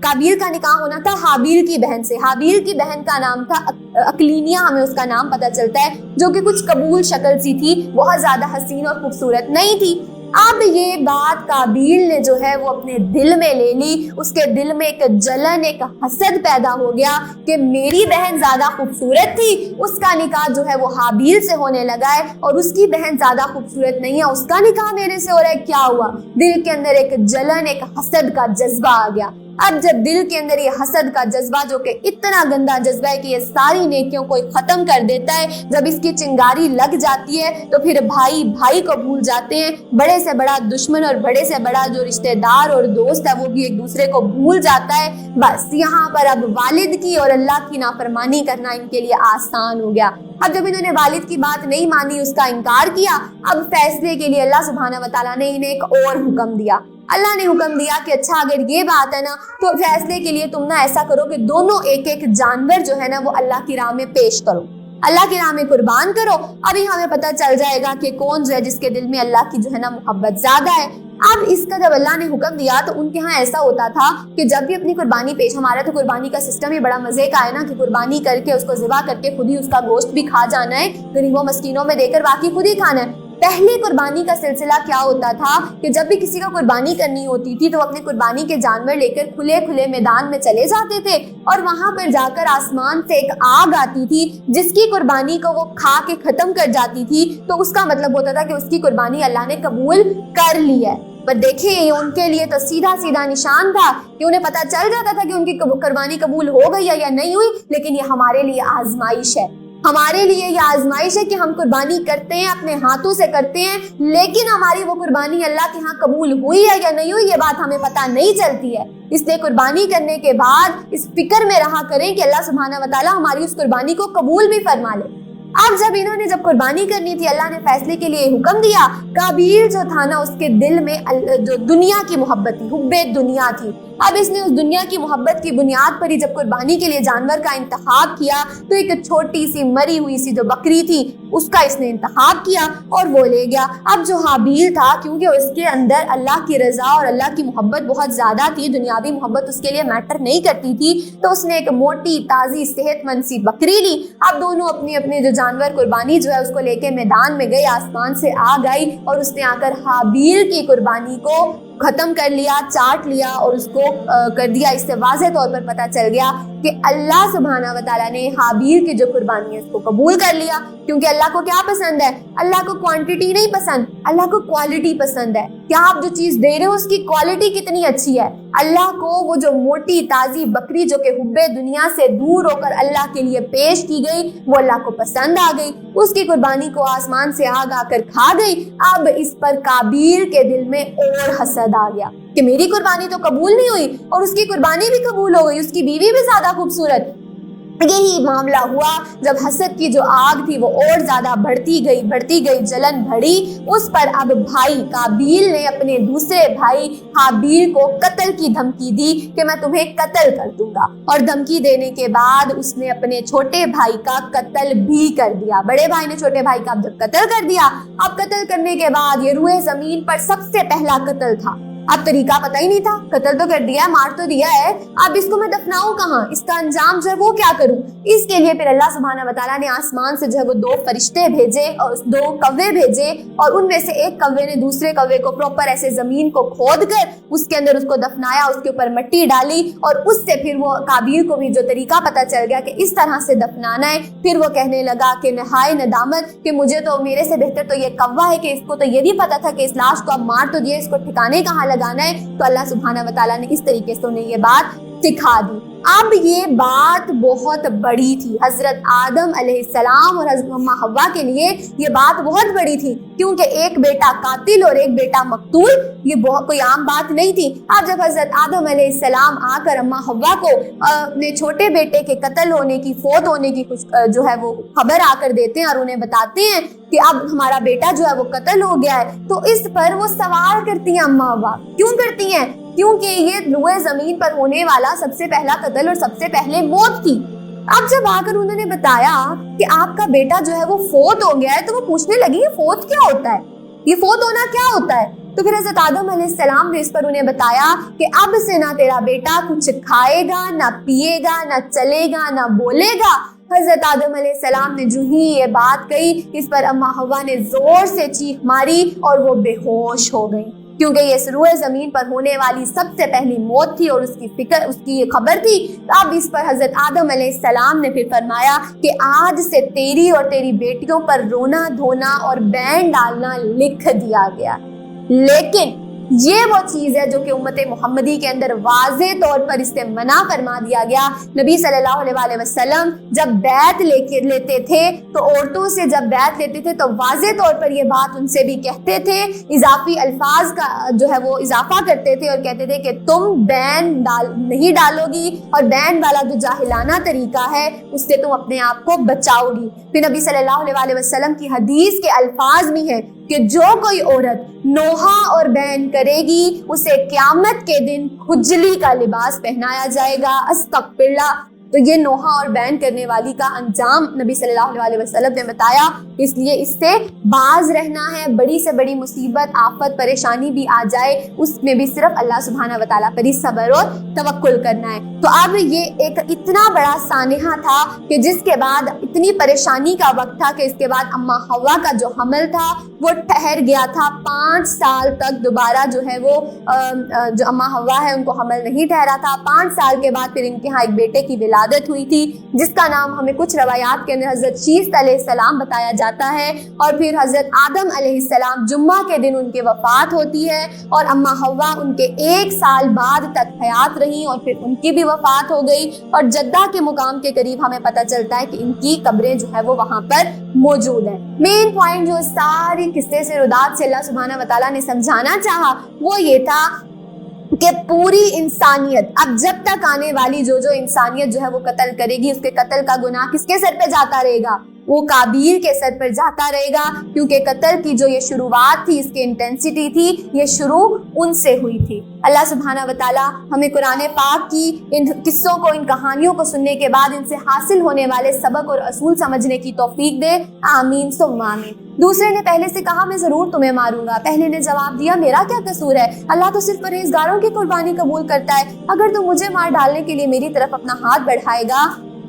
قابیل کا نکاح ہونا تھا حابیل کی بہن سے۔ حابیل کی بہن کا نام تھا اکلینیا، ہمیں اس کا نام پتہ چلتا ہے، جو کہ کچھ قبول شکل سی تھی، بہت زیادہ حسین اور خوبصورت نہیں تھی۔ اب یہ بات قابیل نے جو ہے وہ اپنے دل میں لے لی، اس کے دل میں ایک جلن، ایک حسد پیدا ہو گیا کہ میری بہن زیادہ خوبصورت تھی، اس کا نکاح جو ہے وہ حابیل سے ہونے لگا ہے، اور اس کی بہن زیادہ خوبصورت نہیں ہے، اس کا نکاح میرے سے ہو رہا ہے، کیا ہوا؟ دل کے اندر ایک جلن، ایک حسد کا جذبہ آ گیا۔ اب جب دل کے اندر یہ حسد کا جذبہ، جو کہ اتنا گندا جذبہ ہے کہ یہ ساری نیکیوں کو ختم کر دیتا ہے، جب اس کی چنگاری لگ جاتی ہے تو پھر بھائی بھائی کو بھول جاتے ہیں، بڑے سے بڑا دشمن اور بڑے سے بڑا جو رشتہ دار اور دوست ہے وہ بھی ایک دوسرے کو بھول جاتا ہے۔ بس یہاں پر اب والد کی اور اللہ کی نافرمانی کرنا ان کے لیے آسان ہو گیا۔ اب جب انہوں نے والد کی بات نہیں مانی، اس کا انکار کیا، اب فیصلے کے لیے اللہ سبحانہ و تعالیٰ نے انہیں ایک اور حکم دیا۔ اللہ نے حکم دیا کہ اچھا اگر یہ بات ہے نا تو فیصلے کے لیے تم نہ ایسا کرو کہ دونوں ایک ایک جانور جو ہے نا وہ اللہ کی راہ میں پیش کرو، اللہ کی راہ میں قربان کرو۔ ابھی ہمیں پتہ چل جائے گا کہ کون جو ہے جس کے دل میں اللہ کی جو ہے نا محبت زیادہ ہے۔ اب اس کا جب اللہ نے حکم دیا تو ان کے ہاں ایسا ہوتا تھا کہ جب بھی اپنی قربانی پیش، ہمارا تو قربانی کا سسٹم ہی بڑا مزے کا ہے نا، کہ قربانی کر کے اس کو ذبح کر کے خود ہی اس کا گوشت بھی کھا جانا ہے، غریبوں مسکینوں میں دے کر باقی خود ہی کھانا ہے۔ پہلے قربانی کا سلسلہ کیا ہوتا تھا کہ جب بھی کسی کا قربانی کرنی ہوتی تھی تو وہ اپنے قربانی کے جانور لے کر کھلے میدان میں چلے جاتے تھے، اور وہاں پر جا کر آسمان سے ایک آگ آتی تھی جس کی قربانی کو وہ کھا کے ختم کر جاتی تھی، تو اس کا مطلب ہوتا تھا کہ اس کی قربانی اللہ نے قبول کر لی ہے۔ پر دیکھیں یہ ان کے لیے تو سیدھا سیدھا نشان تھا کہ انہیں پتہ چل جاتا تھا کہ ان کی قربانی قبول ہو گئی یا نہیں ہوئی، لیکن یہ ہمارے لیے آزمائش ہے، ہمارے لیے یہ آزمائش ہے کہ ہم قربانی کرتے ہیں، اپنے ہاتھوں سے کرتے ہیں، لیکن ہماری وہ قربانی اللہ کے ہاں قبول ہوئی ہے یا نہیں ہوئی یہ بات ہمیں پتہ نہیں چلتی ہے۔ اس لیے قربانی کرنے کے بعد اس فکر میں رہا کریں کہ اللہ سبحانہ و تعالیٰ ہماری اس قربانی کو قبول بھی فرما لے۔ اب جب انہوں نے قربانی کرنی تھی، اللہ نے فیصلے کے لیے حکم دیا۔ قابیل جو تھا نا، اس کے دل میں جو دنیا کی محبت تھی، حب دنیا تھی۔ اب اس نے اس دنیا کی محبت کی بنیاد پر ہی جب قربانی کے لیے جانور کا انتخاب کیا تو ایک چھوٹی سی مری ہوئی سی جو بکری تھی اس کا اس نے انتخاب کیا اور وہ لے گیا۔ اب جو حابیل تھا، کیونکہ اس کے اندر اللہ کی رضا اور اللہ کی محبت بہت زیادہ تھی، دنیاوی محبت اس کے لیے میٹر نہیں کرتی تھی، تو اس نے ایک موٹی تازی صحت مند سی بکری لی۔ اب دونوں اپنے اپنے جو جانور قربانی جو ہے اس کو لے کے میدان میں گئے، آسمان سے آ گئی اور اس نے آ کر حابیل کی قربانی کو ختم کر لیا، چاٹ لیا اور اس کو کر دیا۔ اس سے واضح طور پر پتہ چل گیا کہ اللہ سبحانہ و تعالیٰ نے حابیل کی جو قربانی ہے اس کو قبول کر لیا، کیونکہ اللہ کو کیا پسند ہے؟ اللہ کو کوانٹٹی نہیں پسند، اللہ کو کوالٹی پسند ہے۔ کیا آپ جو چیز دے رہے ہو اس کی کوالٹی کتنی اچھی ہے؟ اللہ کو وہ جو موٹی تازی بکری جو کہ حب دنیا سے دور ہو کر اللہ کے لیے پیش کی گئی وہ اللہ کو پسند آ گئی، اس کی قربانی کو آسمان سے آگ آ کر کھا گئی۔ اب اس پر قابیل کے دل میں اور حسد آ گیا کہ میری قربانی تو قبول نہیں ہوئی اور اس کی قربانی بھی قبول ہو گئی، اس کی بیوی بھی زیادہ خوبصورت۔ یہی معاملہ ہوا جب حسد کی جو آگ تھی وہ اور زیادہ بڑھتی گئی، جلن بڑھی۔ اس پر اب بھائی قابیل نے اپنے دوسرے بھائی حابیل کو قتل کی دھمکی دی کہ میں تمہیں قتل کر دوں گا، اور دھمکی دینے کے بعد اس نے اپنے چھوٹے بھائی کا قتل بھی کر دیا۔ بڑے بھائی نے چھوٹے بھائی کا اب جب قتل کر دیا، اب قتل کرنے کے بعد یہ روئے زمین پر سب سے پہلا قتل تھا۔ اب طریقہ پتہ ہی نہیں تھا، قتل تو کر دیا ہے، مار تو دیا ہے، اب اس کو میں دفناؤں کہاں؟ اس کا انجام جو ہے وہ کیا کروں؟ اس کے لیے پھر اللہ سبحانہ و تعالیٰ نے آسمان سے جو ہے وہ 2 فرشتے بھیجے اور 2 کوے بھیجے، اور ان میں سے ایک کوے نے دوسرے کوے کو پراپر ایسے زمین کو کھود کر اس کے اندر اس کو دفنایا، اس کے اوپر مٹی ڈالی، اور اس سے پھر وہ قابیل کو بھی جو طریقہ پتہ چل گیا کہ اس طرح سے دفنانا ہے۔ پھر وہ کہنے لگا کہ نہائے ندامت کہ مجھے تو، میرے سے بہتر تو یہ کوا ہے کہ اس کو تو یہ بھی پتا تھا کہ اس لاش کو اب مار تو دیا، اس کو ٹھکانے کہاں لگانا ہے۔ تو اللہ سبحانہ و تعالیٰ نے اس طریقے سے انہیں یہ بات سکھا دی۔ اب یہ بات بہت بڑی تھی، حضرت آدم علیہ السلام اور حضرت اماں حوا کے لیے یہ بات بہت بڑی تھی، کیونکہ ایک بیٹا قاتل اور ایک بیٹا مقتول یہ کوئی عام بات نہیں تھی۔ اب جب حضرت آدم علیہ السلام آ کر اماں حوا کو اپنے چھوٹے بیٹے کے قتل ہونے کی، فوت ہونے کی کچھ جو ہے وہ خبر آ کر دیتے ہیں اور انہیں بتاتے ہیں کہ اب ہمارا بیٹا جو ہے وہ قتل ہو گیا ہے، تو اس پر وہ سوال کرتی ہیں اماں حوا۔ کیوں کرتی ہیں؟ کیونکہ یہ روئے زمین پر ہونے والا سب سے پہلا قتل اور سب سے پہلے موت تھی۔ اب جب آ کر انہوں نے بتایا کہ آپ کا بیٹا جو ہے وہ فوت ہو گیا ہے، تو وہ پوچھنے لگی یہ فوت کیا ہوتا ہے، یہ فوت ہونا کیا ہوتا ہے؟ تو پھر حضرت آدم علیہ السلام نے اس پر انہیں بتایا کہ اب سے نہ تیرا بیٹا کچھ کھائے گا، نہ پیے گا، نہ چلے گا، نہ بولے گا۔ حضرت آدم علیہ السلام نے جو ہی یہ بات کہی، اس پر اماں حوا نے زور سے چیخ ماری اور وہ بے ہوش ہو گئی، کیونکہ یہ اس روئے زمین پر ہونے والی سب سے پہلی موت تھی اور اس کی خبر تھی۔ اب اس پر حضرت آدم علیہ السلام نے پھر فرمایا کہ آج سے تیری اور تیری بیٹیوں پر رونا دھونا اور بین ڈالنا لکھ دیا گیا۔ لیکن یہ وہ چیز ہے جو کہ امت محمدی کے اندر واضح طور پر اس سے منع فرما دیا گیا۔ نبی صلی اللہ علیہ وسلم جب بیعت لیتے تھے تو عورتوں سے جب بیعت لیتے تھے تو واضح طور پر یہ بات ان سے بھی کہتے تھے، اضافی الفاظ کا جو ہے وہ اضافہ کرتے تھے اور کہتے تھے کہ تم بین نہیں ڈالو گی اور بین والا جو جاہلانہ طریقہ ہے اس سے تم اپنے آپ کو بچاؤ گی۔ پھر نبی صلی اللہ علیہ وسلم کی حدیث کے الفاظ بھی ہیں کہ جو کوئی عورت نوحہ اور بین کرے گی اسے قیامت کے دن کھجلی کا لباس پہنایا جائے گا۔ استغفر اللہ۔ تو یہ نوحہ اور بین کرنے والی کا انجام نبی صلی اللہ علیہ وسلم نے بتایا، اس لیے اس سے باز رہنا ہے۔ بڑی سے بڑی مصیبت، آفت، پریشانی بھی آ جائے اس میں بھی صرف اللہ سبحانہ و تعالیٰ پر ہی صبر اور توکل کرنا ہے۔ تو اب یہ ایک اتنا بڑا سانحہ تھا کہ جس کے بعد اتنی پریشانی کا وقت تھا کہ اس کے بعد اماں حوا کا جو حمل تھا وہ ٹھہر گیا تھا۔ 5 سال تک دوبارہ جو ہے وہ جو اماں حوا ہے ان کو حمل نہیں ٹھہرا تھا۔ 5 سال کے بعد پھر ان کے ہاں ایک بیٹے کی ولادت شہادت ہوئی تھی، جس کا نام ہمیں کچھ روایات کے اندر حضرت شیث علیہ السلام بتایا جاتا ہے، اور پھر حضرت آدم علیہ السلام جمعہ کے دن ان کی وفات ہوتی ہے، اور اماں حوا ان کے 1 سال بعد تک حیات رہی اور پھر ان کی بھی وفات ہو گئی، اور جدہ کے مقام کے قریب ہمیں پتہ چلتا ہے کہ ان کی قبریں جو ہے وہ وہاں پر موجود ہیں۔ مین پوائنٹ جو ساری قصے سے رودات سے اللہ سبحانہ وتعالیٰ نے سمجھانا چاہا وہ یہ تھا کہ پوری انسانیت، اب جب تک آنے والی جو انسانیت جو ہے وہ قتل کرے گی، اس کے قتل کا گناہ کس کے سر پہ جاتا رہے گا؟ وہ قابیل کے سر پر جاتا رہے گا، کیونکہ قتل کی جو یہ شروعات تھی، اس کی انٹینسٹی تھی، یہ شروع ان سے ہوئی تھی۔ اللہ سبحانہ وتعالی ہمیں قرآن پاک کی ان قصوں کو، ان کہانیوں کو سننے کے بعد ان سے حاصل ہونے والے سبق اور اصول سمجھنے کی توفیق دے، آمین ثم آمین۔ دوسرے نے پہلے سے کہا میں ضرور تمہیں ماروں گا، پہلے نے جواب دیا میرا کیا قصور ہے، اللہ تو صرف پرہیزگاروں کی قربانی قبول کرتا ہے، اگر تو مجھے مار ڈالنے کے لیے میری طرف اپنا ہاتھ بڑھائے گا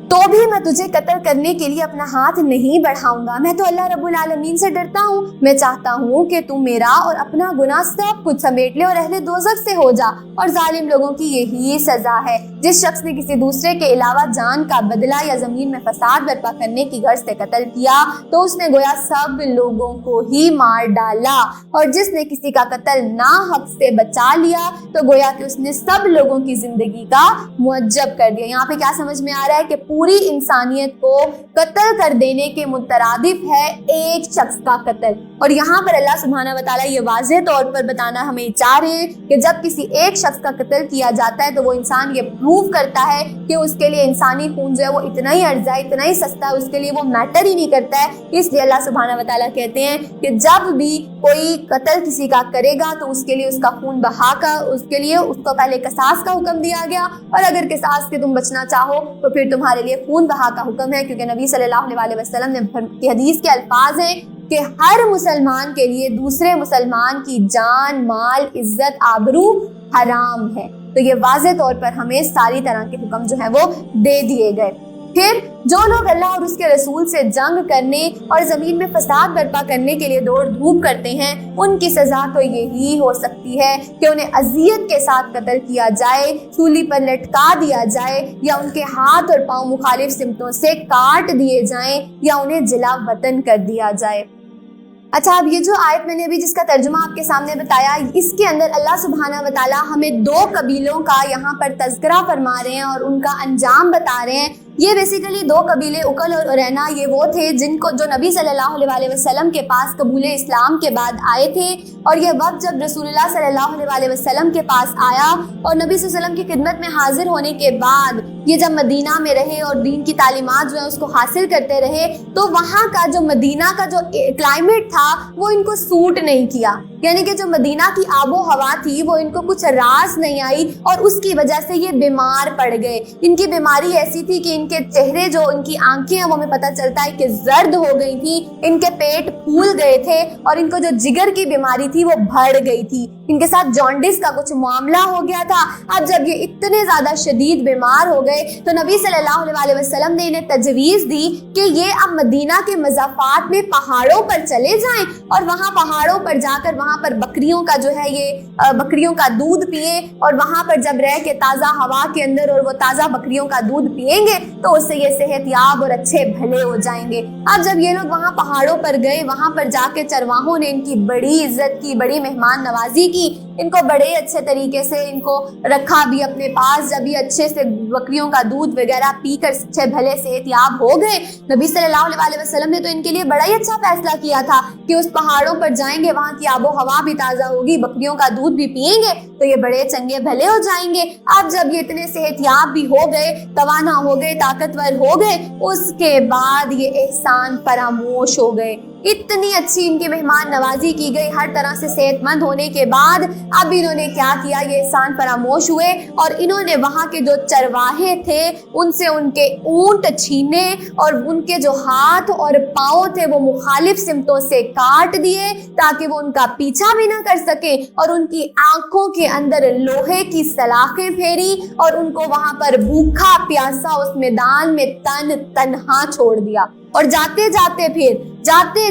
تو بھی میں تجھے قتل کرنے کے لیے اپنا ہاتھ نہیں بڑھاؤں گا، میں تو اللہ رب العالمین سے ڈرتا ہوں، میں چاہتا ہوں کہ تم میرا اور اپنا گناہ سب کچھ سمیٹ لے اور اہل دوزخ سے ہو جا، اور ظالم لوگوں کی یہی سزا ہے۔ جس شخص نے کسی دوسرے کے علاوہ جان کا بدلہ یا زمین میں فساد برپا کرنے کی غرض سے قتل کیا تو اس نے گویا سب لوگوں کو ہی مار ڈالا، اور جس نے کسی کا قتل ناحق سے بچا لیا تو گویا کہ اس نے سب لوگوں کی زندگی کا معجب کر دیا۔ یہاں پہ کیا سمجھ میں آ رہا ہے کہ پوری انسانیت کو قتل کر دینے کے مترادف ہے ایک شخص کا قتل، اور یہاں پر اللہ سبحانہ وتعالیٰ یہ واضح طور پر بتانا ہمیں چاہ رہے ہیں کہ جب کسی ایک شخص کا قتل کیا جاتا ہے تو وہ انسان یہ پروف کرتا ہے کہ اس کے لیے انسانی خون جو ہے وہ اتنا ہی ارزا ہے، اتنا ہی سستا ہے، اس کے لیے وہ میٹر ہی نہیں کرتا ہے۔ اس لیے اللہ سبحانہ وتعالیٰ کہتے ہیں کہ جب بھی کوئی قتل کسی کا کرے گا تو اس کے لیے اس کا خون بہا کر اس کے لیے اس کو پہلے قصاص کا حکم دیا گیا، اور اگر قصاص سے تم بچنا چاہو تو پھر تمہارے لیے خون بہا کا حکم ہے، کیونکہ نبی صلی اللہ علیہ وسلم نے کی حدیث کے الفاظ ہیں کہ ہر مسلمان کے لیے دوسرے مسلمان کی جان، مال، عزت، آبرو حرام ہے۔ تو یہ واضح طور پر ہمیں ساری طرح کے حکم جو ہیں وہ دے دیے گئے۔ پھر جو لوگ اللہ اور اس کے رسول سے جنگ کرنے اور زمین میں فساد برپا کرنے کے لیے دوڑ دھوپ کرتے ہیں، ان کی سزا تو یہی ہو سکتی ہے کہ انہیں اذیت کے ساتھ قتل کیا جائے، سولی پر لٹکا دیا جائے، یا ان کے ہاتھ اور پاؤں مخالف سمتوں سے کاٹ دیے جائیں، یا انہیں جلا وطن کر دیا جائے۔ اچھا، اب یہ جو آیت میں نے ابھی جس کا ترجمہ آپ کے سامنے بتایا، اس کے اندر اللہ سبحانہ وتعالیٰ ہمیں 2 قبیلوں کا یہاں پر تذکرہ فرما رہے ہیں اور ان کا انجام بتا رہے ہیں۔ یہ بیسیکلی 2 قبیلے عقل اور عرینا، یہ وہ تھے جن کو جو نبی صلی اللہ علیہ وسلم کے پاس قبول اسلام کے بعد آئے تھے، اور یہ وقت جب رسول اللہ صلی اللہ علیہ وسلم کے پاس آیا اور نبی صلی اللہ علیہ وسلم کی خدمت میں حاضر ہونے کے بعد یہ جب مدینہ میں رہے اور دین کی تعلیمات جو ہے اس کو حاصل کرتے رہے، تو وہاں کا جو مدینہ کا جو کلائمیٹ تھا وہ ان کو سوٹ نہیں کیا، یعنی کہ جو مدینہ کی آب و ہوا تھی وہ ان کو کچھ راس نہیں آئی، اور اس کی وجہ سے یہ بیمار پڑ گئے۔ ان کی بیماری ایسی تھی کہ ان کے چہرے جو ان کی آنکھیں ہیں وہ ہمیں پتہ چلتا ہے کہ زرد ہو گئی تھی، ان کے پیٹ پھول گئے تھے، اور ان کو جو جگر کی بیماری تھی وہ بڑھ گئی تھی، ان کے ساتھ جانڈس کا کچھ معاملہ ہو گیا تھا۔ اب جب یہ اتنے زیادہ شدید بیمار ہو گئے تو نبی صلی اللہ علیہ وسلم نے انہیں تجویز دی کہ یہ اب مدینہ کے مضافات میں پہاڑوں پر چلے جائیں اور وہاں پہاڑوں پر جا کر وہاں پر بکریوں کا جو ہے یہ بکریوں کا دودھ پیئیں، اور وہاں پر جب رہ کے تازہ ہوا کے اندر اور وہ تازہ بکریوں کا دودھ پیئیں گے تو اس سے یہ صحت یاب اور اچھے بھلے ہو جائیں گے۔ اب جب یہ لوگ وہاں پہاڑوں پر گئے، وہاں پر جا کے چرواہوں نے ان کی بڑی عزت کی، بڑی مہمان نوازی کی، ان کو بڑے اچھے طریقے سے ان کو رکھا بھی اپنے پاس۔ جب یہ اچھے سے بکریوں کا دودھ وغیرہ پی کر اچھے بھلے صحت یاب ہو گئے، نبی صلی اللہ علیہ وسلم نے تو ان کے لیے بڑا ہی اچھا فیصلہ کیا تھا کہ اس پہاڑوں پر جائیں گے، وہاں کی آب و ہوا بھی تازہ ہوگی، بکریوں کا دودھ بھی پیئیں گے تو یہ بڑے چنگے بھلے ہو جائیں گے۔ اب جب یہ اتنے صحت یاب بھی ہو گئے، توانا ہو گئے، طاقتور ہو گئے، اس کے بعد یہ احسان فراموش ہو گئے۔ اتنی اچھی ان کی مہمان نوازی کی گئی، ہر طرح سے صحت مند ہونے کے بعد اب انہوں نے کیا کیا، یہ احسان فراموش ہوئے، اور انہوں نے وہاں کے جو چرواہے تھے ان سے ان کے اونٹ چھینے، اور ان کے جو ہاتھ اور پاؤں تھے وہ مخالف سمتوں سے کاٹ دیے تاکہ وہ ان کا پیچھا بھی نہ کر سکے، اور ان کی آنکھوں کے اندر لوہے کی سلاخیں پھیری، اور ان کو وہاں پر بھوکا پیاسا اس میدان میں تنہا چھوڑ دیا۔ اور جاتے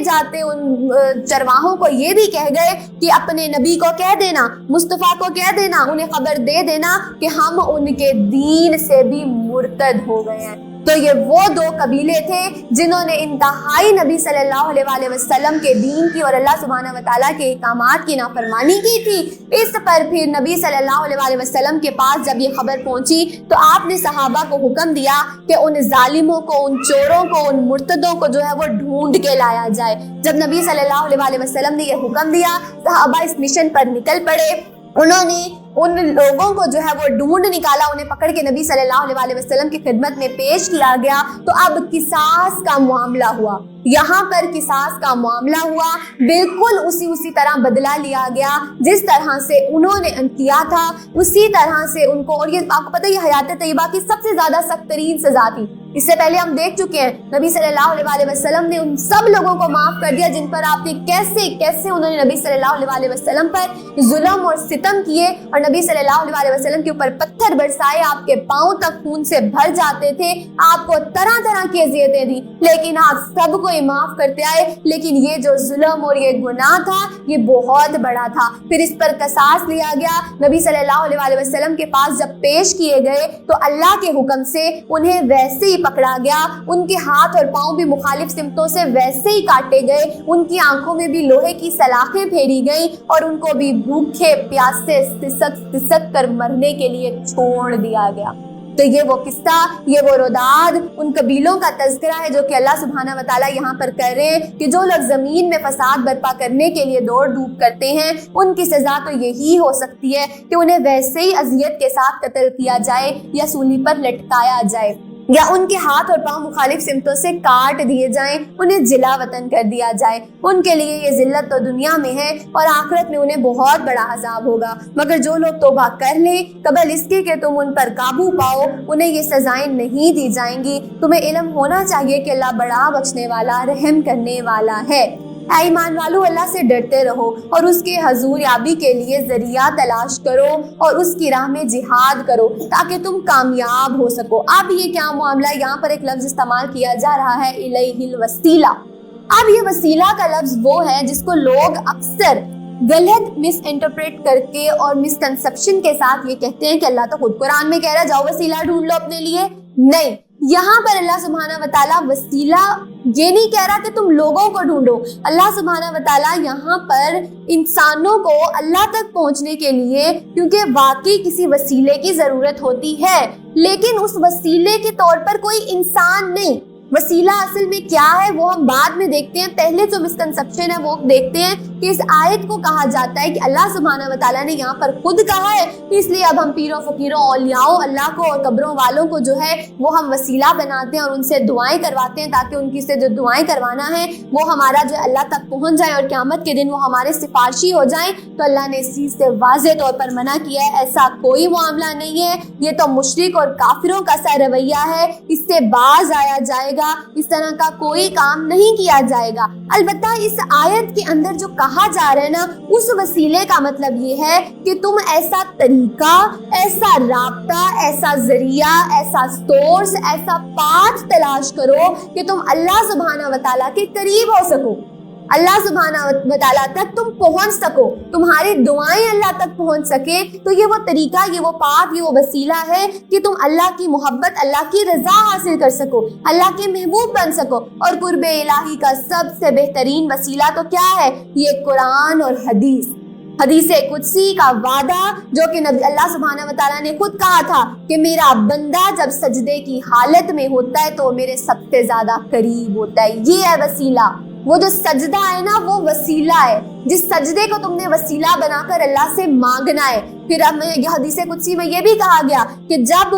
جاتے ان چرواہوں کو یہ بھی کہہ گئے کہ اپنے نبی کو کہہ دینا، مصطفیٰ کو کہہ دینا، انہیں خبر دے دینا کہ ہم ان کے دین سے بھی مرتد ہو گئے ہیں۔ تو یہ وہ دو قبیلے تھے جنہوں نے انتہائی نبی صلی اللہ علیہ وسلم کے دین کی اور اللہ سبحانہ وتعالیٰ کے احکامات کی نافرمانی کی تھی۔ اس پر پھر نبی صلی اللہ علیہ وسلم کے پاس جب یہ خبر پہنچی تو آپ نے صحابہ کو حکم دیا کہ ان ظالموں کو، ان چوروں کو، ان مرتدوں کو جو ہے وہ ڈھونڈ کے لایا جائے۔ جب نبی صلی اللہ علیہ وسلم نے یہ حکم دیا، صحابہ اس مشن پر نکل پڑے۔ انہوں نے ان لوگوں کو جو ہے وہ ڈھونڈ نکالا، انہیں پکڑ کے نبی صلی اللہ علیہ وسلم کی خدمت میں پیش کیا گیا۔ تو اب قصاص کا معاملہ ہوا، یہاں پر قصاص کا معاملہ ہوا، بالکل اسی طرح بدلہ لیا گیا جس طرح سے انہوں نے کیا تھا، اسی طرح سے ان کو۔ اور یہ آپ کو پتہ ہے یہ حیات طیبہ کی سب سے زیادہ سخت ترین سزا تھی۔ اس سے پہلے ہم دیکھ چکے ہیں نبی صلی اللہ علیہ وسلم نے ان سب لوگوں کو معاف کر دیا جن پر آپ نے کیسے انہوں نے نبی صلی اللہ علیہ وسلم پر ظلم اور ستم کیے اور نبی صلی اللہ علیہ وسلم کے اوپر پتھر برسائے، آپ کے پاؤں تک خون سے بھر جاتے تھے، آپ کو طرح طرح کی اذیتیں دی، لیکن آپ سب کو معاف کرتے آئے۔ لیکن یہ جو ظلم اور یہ گناہ تھا یہ بہت بڑا تھا۔ پھر اس پر قصاص لیا گیا۔ نبی صلی اللہ علیہ وسلم کے پاس جب پیش کیے گئے تو اللہ کے حکم سے انہیں ویسے ہی پکڑا گیا، ان کے ہاتھ اور پاؤں بھی مخالف سمتوں سے ویسے ہی کاٹے گئے، ان کی آنکھوں میں بھی لوہے کی سلاخیں پھیری گئیں اور ان کو بھی بھوکے پیاسے سسک کر مرنے کے لیے چھوڑ دیا گیا۔ تو یہ وہ قصہ، یہ وہ روداد، ان قبیلوں کا تذکرہ ہے جو کہ اللہ سبحانہ وتعالیٰ یہاں پر کر رہے ہیں کہ جو لوگ زمین میں فساد برپا کرنے کے لیے دوڑ دھوپ کرتے ہیں ان کی سزا تو یہی ہو سکتی ہے کہ انہیں ویسے ہی اذیت کے ساتھ قتل کیا جائے یا سولی پر لٹکایا جائے یا ان کے ہاتھ اور پاؤں مخالف سمتوں سے کاٹ دیے جائیں، انہیں جلا وطن کر دیا جائے۔ ان کے لیے یہ ذلت تو دنیا میں ہے اور آخرت میں انہیں بہت بڑا عذاب ہوگا۔ مگر جو لوگ توبہ کر لیں قبل اس کے کہ تم ان پر قابو پاؤ، انہیں یہ سزائیں نہیں دی جائیں گی۔ تمہیں علم ہونا چاہیے کہ اللہ بڑا بخشنے والا، رحم کرنے والا ہے۔ اے ایمان والو، اللہ سے ڈرتے رہو اور اس کے حضور یابی کے لیے ذریعہ تلاش کرو اور اس کی راہ میں جہاد کرو تاکہ تم کامیاب ہو سکو۔ اب یہ کیا معاملہ ہے؟ یہاں پر ایک لفظ استعمال کیا جا رہا ہے الیہ الوسیلہ۔ اب یہ وسیلہ کا لفظ وہ ہے جس کو لوگ اکثر غلط مس انٹرپریٹ کر کے اور مسکنسپشن کے ساتھ یہ کہتے ہیں کہ اللہ تو خود قرآن میں کہہ رہا ہے جاؤ وسیلہ ڈھونڈ لو اپنے لیے۔ نہیں، یہاں پر اللہ سبحانہ وتعالیٰ وسیلہ یہ نہیں کہہ رہا کہ تم لوگوں کو ڈھونڈو۔ اللہ سبحانہ وتعالیٰ یہاں پر انسانوں کو اللہ تک پہنچنے کے لیے، کیونکہ واقعی کسی وسیلے کی ضرورت ہوتی ہے، لیکن اس وسیلے کے طور پر کوئی انسان نہیں۔ وسیلہ اصل میں کیا ہے وہ ہم بعد میں دیکھتے ہیں، پہلے جو مسکنسپشن ہے وہ دیکھتے ہیں کہ اس آیت کو کہا جاتا ہے کہ اللہ سبحانہ وتعالیٰ نے یہاں پر خود کہا ہے، اس لیے اب ہم پیروں فقیروں اولیاءوں اللہ کو اور قبروں والوں کو جو ہے وہ ہم وسیلہ بناتے ہیں اور ان سے دعائیں کرواتے ہیں تاکہ ان کی سے جو دعائیں کروانا ہے وہ ہمارا جو اللہ تک پہنچ جائے اور قیامت کے دن وہ ہمارے سفارشی ہو جائیں۔ تو اللہ نے اس چیز سے واضح طور پر منع کیا ہے، ایسا کوئی معاملہ نہیں ہے، یہ تو مشرک اور کافروں کا سا رویہ ہے، اس سے باز آیا جائے گا، اس طرح کا کوئی کام نہیں کیا جائے گا۔ البتہ اس آیت کے اندر جو کہا جا رہا ہے نا، اس وسیلے کا مطلب یہ ہے کہ تم ایسا طریقہ، ایسا رابطہ، ایسا ذریعہ، ایسا سورس، ایسا پاتھ تلاش کرو کہ تم اللہ سبحانہ وتعالیٰ کے قریب ہو سکو، اللہ سبحانہ وتعالیٰ تک تم پہنچ سکو، تمہاری دعائیں اللہ تک پہنچ سکے۔ تو یہ وہ طریقہ، یہ وہ پاتھ، یہ وہ وسیلہ ہے کہ تم اللہ کی محبت، اللہ کی رضا حاصل کر سکو، اللہ کے محبوب بن سکو۔ اور قرب الہی کا سب سے بہترین وسیلہ تو کیا ہے؟ یہ قرآن اور حدیث قدسی کا وعدہ، جو کہ اللہ سبحانہ وتعالیٰ نے خود کہا تھا کہ میرا بندہ جب سجدے کی حالت میں ہوتا ہے تو میرے سب سے زیادہ قریب ہوتا ہے۔ یہ ہے وسیلہ، وہ جو سجدہ ہے نا وہ وسیلہ ہے، جس سجدے کو تم نے وسیلہ بنا کر اللہ سے مانگنا ہے۔ پھر اب یہ حدیث قدسی میں یہ بھی کہا گیا کہ جب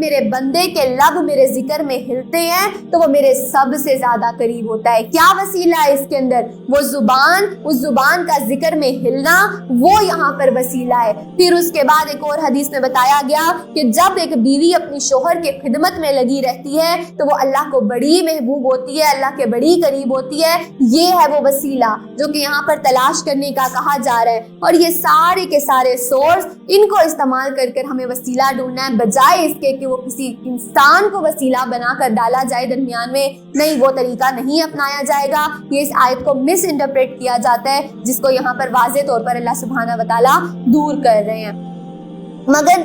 میرے بندے کے لب میرے ذکر میں ہلتے ہیں تو وہ میرے سب سے زیادہ قریب ہوتا ہے۔ کیا وسیلہ ہے اس کے اندر؟ وہ زبان، اس زبان کا ذکر میں ہلنا، وہ یہاں پر وسیلہ ہے۔ پھر اس کے بعد ایک اور حدیث میں بتایا گیا کہ جب ایک بیوی اپنی شوہر کے خدمت میں لگی رہتی ہے تو وہ اللہ کو بڑی محبوب ہوتی ہے، اللہ کے بڑی قریب ہوتی ہے۔ یہ ہے وہ وسیلہ جو کہ یہاں پر تلاش کرنے کا کہا جا رہا ہے۔ اور یہ سارے کے سارے سورس، ان کو استعمال کر کر ہمیں وسیلہ ڈھونڈنا ہے، بجائے اس کے کہ وہ کسی انسان کو وسیلہ بنا کر ڈالا جائے درمیان میں۔ نہیں، وہ طریقہ نہیں اپنایا جائے گا۔ یہ اس آیت کو مس انٹرپریٹ کیا جاتا ہے، جس کو یہاں پر واضح طور پر اللہ سبحانہ وتعالیٰ دور کر رہے ہیں۔ مگر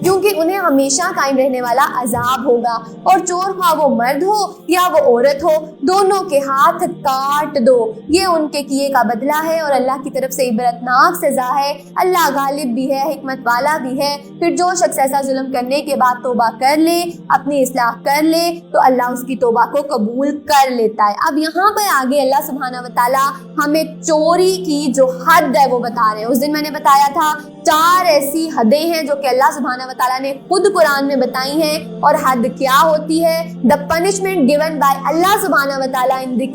کیونکہ انہیں ہمیشہ قائم رہنے والا عذاب ہوگا، اور چور خواہ وہ مرد ہو یا وہ عورت ہو، دونوں کے ہاتھ کاٹ دو، یہ ان کے کیے کا بدلہ ہے اور اللہ کی طرف سے عبرتناک سزا ہے۔ اللہ غالب بھی ہے، حکمت والا بھی ہے۔ پھر جو شخص ایسا ظلم کرنے کے بعد توبہ کر لے، اپنی اصلاح کر لے، تو اللہ اس کی توبہ کو قبول کر لیتا ہے۔ اب یہاں پہ آگے اللہ سبحانہ و تعالیٰ ہمیں چوری کی جو حد ہے وہ بتا رہے ہیں۔ اس دن میں نے بتایا تھا 4 ایسی حدیں ہیں جو کہ اللہ سبحانہ و تعالیٰ نے خود قرآن میں بتائی ہیں، اور حد کیا ہوتی ہے؟ The punishment given by اللہ سبحانہ و تعالیٰ in the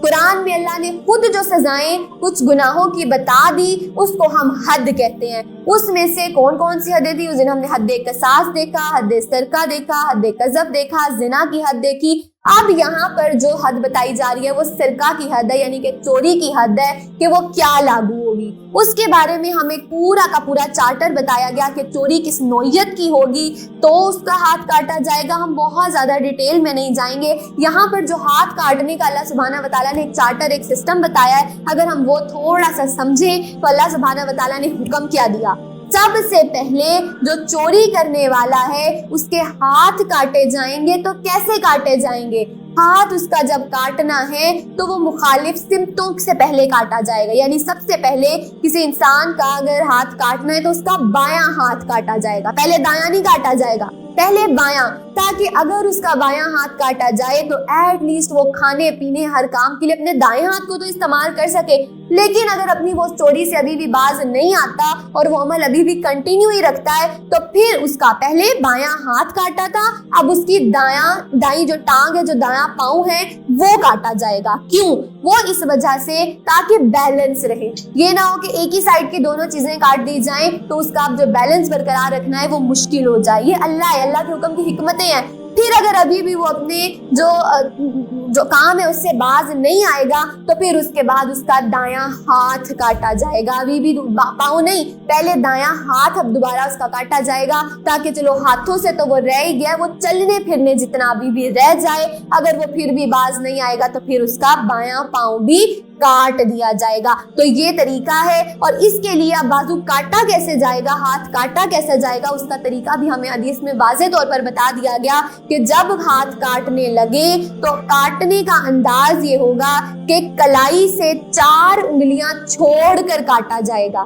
قرآن میں اللہ نے خود جو سزائیں کچھ گناہوں کی بتا دی، اس کو ہم حد کہتے ہیں۔ اس میں سے کون کون سی حدیں تھی؟ اس دن ہم نے حد قصاص دیکھا، حد سرقہ دیکھا، حد قذف دیکھا، زنا کی حد دیکھی۔ اب یہاں پر جو حد بتائی جا رہی ہے وہ سرقہ کی حد ہے، یعنی کہ چوری کی حد ہے، کہ وہ کیا لاگو ہوگی۔ اس کے بارے میں ہمیں پورا کا پورا چارٹر بتایا گیا کہ چوری کس نوعیت کی ہوگی تو اس کا ہاتھ کاٹا جائے گا۔ ہم بہت زیادہ ڈیٹیل میں نہیں جائیں گے۔ یہاں پر جو ہاتھ کاٹنے کا اللہ سبحانہ و تعالیٰ نے ایک چارٹر، ایک سسٹم بتایا ہے، اگر ہم وہ تھوڑا سا سمجھیں تو اللہ سبحانہ و تعالیٰ نے حکم کیا دیا۔ سب سے پہلے جو چوری کرنے والا ہے اس کے ہاتھ کاٹے جائیں گے۔ تو کیسے کاٹے جائیں گے؟ ہاتھ اس کا جب کاٹنا ہے تو وہ مخالف سمتوں سے پہلے کاٹا جائے گا، یعنی سب سے پہلے کسی انسان کا اگر ہاتھ کاٹنا ہے تو اس کا بایاں ہاتھ کاٹا جائے گا، پہلے دایاں نہیں کاٹا جائے گا، پہلے بایاں، تاکہ اگر اس کا بایاں ہاتھ کاٹا جائے تو ایٹ لیسٹ وہ کھانے پینے ہر کام کے لیے اپنے دائیں ہاتھ کو تو استعمال کر سکے۔ لیکن اگر اپنی وہ چوری سے ابھی بھی باز نہیں آتا اور وہ عمل ابھی بھی کنٹینیو ہی رکھتا ہے تو پھر اس کا پہلے بایاں ہاتھ کاٹا تھا، اب اس کی دائیں جو ٹانگ ہے، جو دایاں پاؤں ہے، وہ کاٹا جائے گا۔ کیوں؟ وہ اس وجہ سے تاکہ بیلنس رہے، یہ نہ ہو کہ ایک ہی سائڈ کی دونوں چیزیں کاٹ دی جائیں تو اس کا جو بیلنس برقرار رکھنا ہے وہ مشکل ہو جائے۔ یہ اللہ کے حکم کی حکمتیں ہیں۔ پھر اگر ابھی بھی وہ اپنے جو کام ہے اس سے باز نہیں آئے گا تو پھر اس کے بعد اس کا دایاں ہاتھ کاٹا جائے گا، ابھی بھی پاؤں نہیں، پہلے دایاں ہاتھ اب دوبارہ اس کا کاٹا جائے گا، تاکہ چلو ہاتھوں سے تو وہ رہ ہی گیا، وہ چلنے پھرنے جتنا ابھی بھی رہ جائے، اگر وہ پھر بھی باز نہیں آئے گا تو پھر اس کا بایاں پاؤں بھی کاٹ دیا جائے گا۔ تو یہ طریقہ ہے، اور اس کے لیے اب بازو کاٹا کیسے جائے گا، ہاتھ کاٹا کیسے جائے گا، اس کا طریقہ بھی ہمیں حدیث میں واضح طور پر بتا دیا گیا کہ جب ہاتھ کاٹنے لگے تو کاٹنے کا انداز یہ ہوگا کہ کلائی سے 4 انگلیاں چھوڑ کر کاٹا جائے گا،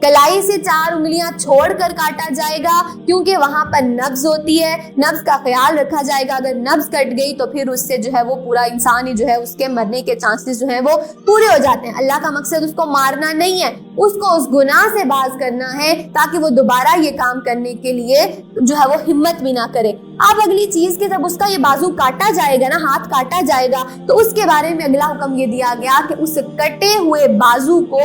کلائی سے 4 انگلیاں چھوڑ کر کاٹا جائے گا، کیونکہ وہاں پر نبض ہوتی ہے، نبض کا خیال رکھا جائے گا۔ اگر نبض کٹ گئی تو پھر اس سے جو ہے وہ پورا انسان ہی جو ہے اس کے مرنے کے چانسز جو ہیں وہ پورے ہو جاتے ہیں۔ اللہ کا مقصد اس کو مارنا نہیں ہے، اس کو اس گناہ سے باز کرنا ہے تاکہ وہ دوبارہ یہ کام کرنے کے لیے جو ہے وہ ہمت بھی نہ کرے۔ اب اگلی چیز کہ جب اس کا یہ بازو کاٹا جائے گا نا، ہاتھ کاٹا جائے گا، تو اس کے بارے میں اگلا حکم یہ دیا گیا کہ اس کٹے ہوئے بازو کو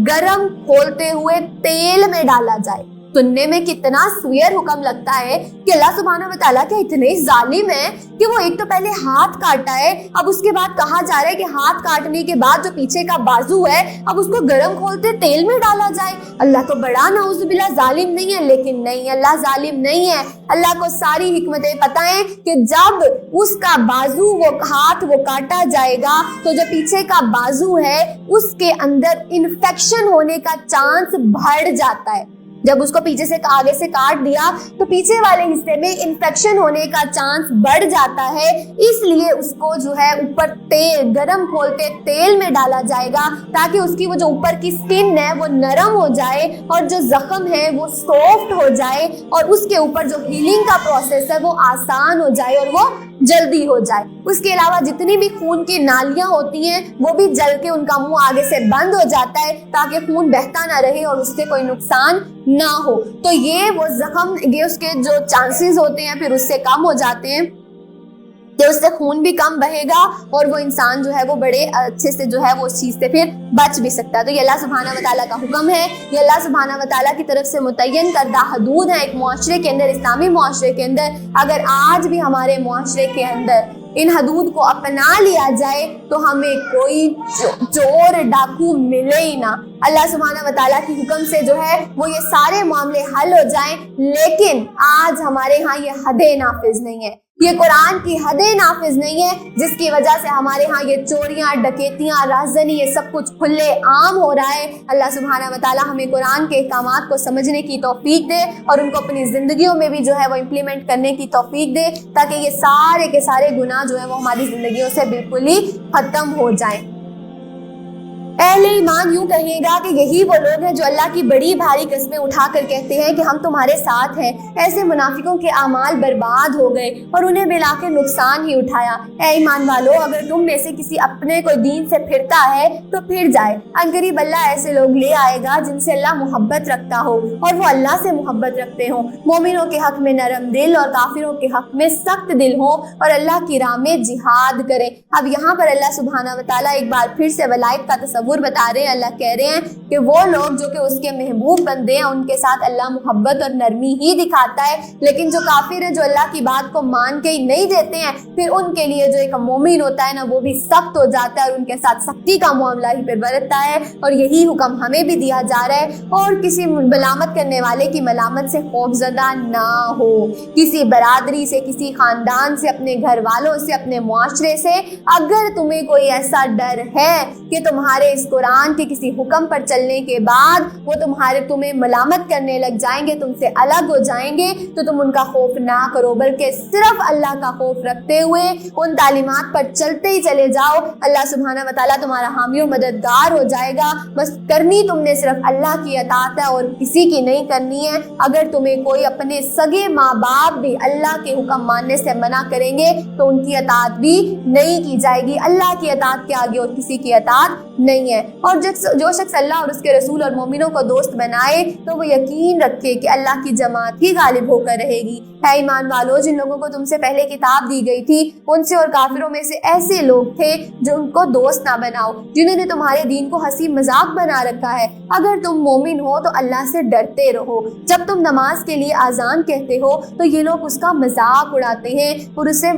گرم کھولتے ہوئے تیل میں ڈالا جائے۔ سننے میں کتنا سویر حکم لگتا ہے کہ اللہ سبحانہ و تعالیٰ کیا اتنے ظالم ہیں کہ وہ ایک تو پہلے ہاتھ کاٹا ہے، اب اس کے بعد کہا جا رہا ہے کہ ہاتھ کاٹنے کے بعد جو پیچھے کا بازو ہے اب اس کو گرم کھولتے تیل میں ڈالا جائے۔ اللہ تو بڑا نعوذ باللہ ظالم نہیں ہے، لیکن نہیں، اللہ ظالم نہیں ہے۔ اللہ کو ساری حکمتیں پتہ ہیں کہ جب اس کا بازو وہ ہاتھ وہ کاٹا جائے گا تو جو پیچھے کا بازو ہے اس کے اندر انفیکشن ہونے کا چانس بڑھ جاتا ہے۔ جب اس کو پیچھے سے آگے سے کاٹ دیا تو پیچھے والے حصے میں انفیکشن ہونے کا چانس بڑھ جاتا ہے، اس لیے اس کو جو ہے اوپر تیل گرم کھولتے تیل میں ڈالا جائے گا تاکہ اس کی وہ جو اوپر کی سکن ہے وہ نرم ہو جائے اور جو زخم ہے وہ سافٹ ہو جائے اور اس کے اوپر جو ہیلنگ کا پروسیس ہے وہ آسان ہو جائے اور وہ جلدی ہو جائے۔ اس کے علاوہ جتنی بھی خون کی نالیاں ہوتی ہیں وہ بھی جل کے ان کا منہ آگے سے بند ہو جاتا ہے تاکہ خون بہتا نہ رہے اور اس سے کوئی نقصان نہ ہو۔ تو یہ وہ زخم یہ اس کے جو چانسز ہوتے ہیں پھر اس سے کم ہو جاتے ہیں کہ اس سے خون بھی کم بہے گا اور وہ انسان جو ہے وہ بڑے اچھے سے جو ہے وہ اس چیز سے پھر بچ بھی سکتا ہے۔ تو یہ اللہ سبحانہ و تعالیٰ کا حکم ہے، یہ اللہ سبحانہ و تعالیٰ کی طرف سے متعین کردہ حدود ہیں ایک معاشرے کے اندر، اسلامی معاشرے کے اندر۔ اگر آج بھی ہمارے معاشرے کے اندر ان حدود کو اپنا لیا جائے تو ہمیں کوئی چور ڈاکو ملے ہی نہ۔ اللہ سبحانہ و تعالیٰ کی حکم سے جو ہے وہ یہ سارے معاملے حل ہو جائیں، لیکن آج ہمارے ہاں یہ حدیں نافذ نہیں ہے۔ یہ قرآن کی حدیں نافذ نہیں ہے جس کی وجہ سے ہمارے ہاں یہ چوریاں، ڈکیتیاں، رہزنی، یہ سب کچھ کھلے عام ہو رہا ہے۔ اللہ سبحانہ و تعالی ہمیں قرآن کے احکامات کو سمجھنے کی توفیق دے اور ان کو اپنی زندگیوں میں بھی جو ہے وہ امپلیمنٹ کرنے کی توفیق دے، تاکہ یہ سارے کے سارے گناہ جو ہے وہ ہماری زندگیوں سے بالکل ہی ختم ہو جائیں۔ اہل ایمان یوں کہیے گا کہ یہی وہ لوگ ہیں جو اللہ کی بڑی بھاری قسمیں اٹھا کر کہتے ہیں کہ ہم تمہارے ساتھ ہیں۔ ایسے منافقوں کے اعمال برباد ہو گئے اور انہیں بالآخر نقصان ہی اٹھایا۔ اے ایمان والو، اگر تم میں سے کسی اپنے کوئی دین سے پھرتا ہے تو پھر جائے، عنقریب اللہ ایسے لوگ لے آئے گا جن سے اللہ محبت رکھتا ہو اور وہ اللہ سے محبت رکھتے ہوں، مومنوں کے حق میں نرم دل اور کافروں کے حق میں سخت دل ہوں اور اللہ کی راہ میں جہاد کریں۔ اب یہاں پر اللہ سبحانہ و تعالیٰ ایک بار پھر سے ولایت کا تصور بتا رہے ہیں۔ اللہ کہہ رہے ہیں کہ وہ لوگ جو کہ اس کے محبوب بندے ہیں ان کے ساتھ اللہ محبت اور نرمی ہی دکھاتا ہے، لیکن جو کافر ہیں، جو اللہ کی بات کو مان کے ہی نہیں دیتے ہیں، پھر ان کے لیے جو ایک مومن ہوتا ہے نا، وہ بھی سخت ہو جاتا ہے اور ان کے ساتھ سختی کا معاملہ ہی پھر برتتا ہے۔ اور یہی حکم ہمیں بھی دیا جا رہا ہے، اور کسی ملامت کرنے والے کی ملامت سے خوفزدہ نہ ہو، کسی برادری سے، کسی خاندان سے، اپنے گھر والوں سے، اپنے معاشرے سے اگر تمہیں کوئی ایسا ڈر ہے کہ تمہارے اس قرآن کے کسی حکم پر چلنے کے بعد وہ تمہیں ملامت کرنے لگ جائیں گے، تم سے الگ ہو جائیں گے، تو تم ان کا خوف نہ کرو، بلکہ صرف اللہ کا خوف رکھتے ہوئے ان تعلیمات پر چلتے ہی چلے جاؤ۔ اللہ سبحانہ و تعالیٰ تمہارا حامی و مددگار ہو جائے گا۔ بس کرنی تم نے صرف اللہ کی اطاعت ہے اور کسی کی نہیں کرنی ہے۔ اگر تمہیں کوئی اپنے سگے ماں باپ بھی اللہ کے حکم ماننے سے منع کریں گے تو ان کی اطاعت بھی نہیں کی جائے گی۔ اللہ کی اطاعت کے آگے اور کسی کی اطاعت نہیں ہے۔ اور جو شخص اللہ اور اس کے رسول اور مومنوں کو دوست بنائے تو وہ یقین رکھے کہ اللہ کی جماعت ہی غالب ہو کر رہے گی۔ اے ایمان والو، جن لوگوں کو تم سے پہلے کتاب دی گئی تھی ان سے اور کافروں میں سے ایسے لوگ تھے جو ان کو دوست نہ بناؤ، جنہوں نے تمہارے دین کو ہنسی مذاق بنا رکھا ہے۔ اگر تم مومن ہو تو اللہ سے ڈرتے رہو۔ جب تم نماز کے لیے اذان کہتے ہو تو یہ لوگ اس کا مذاق اڑاتے ہیں اور اسے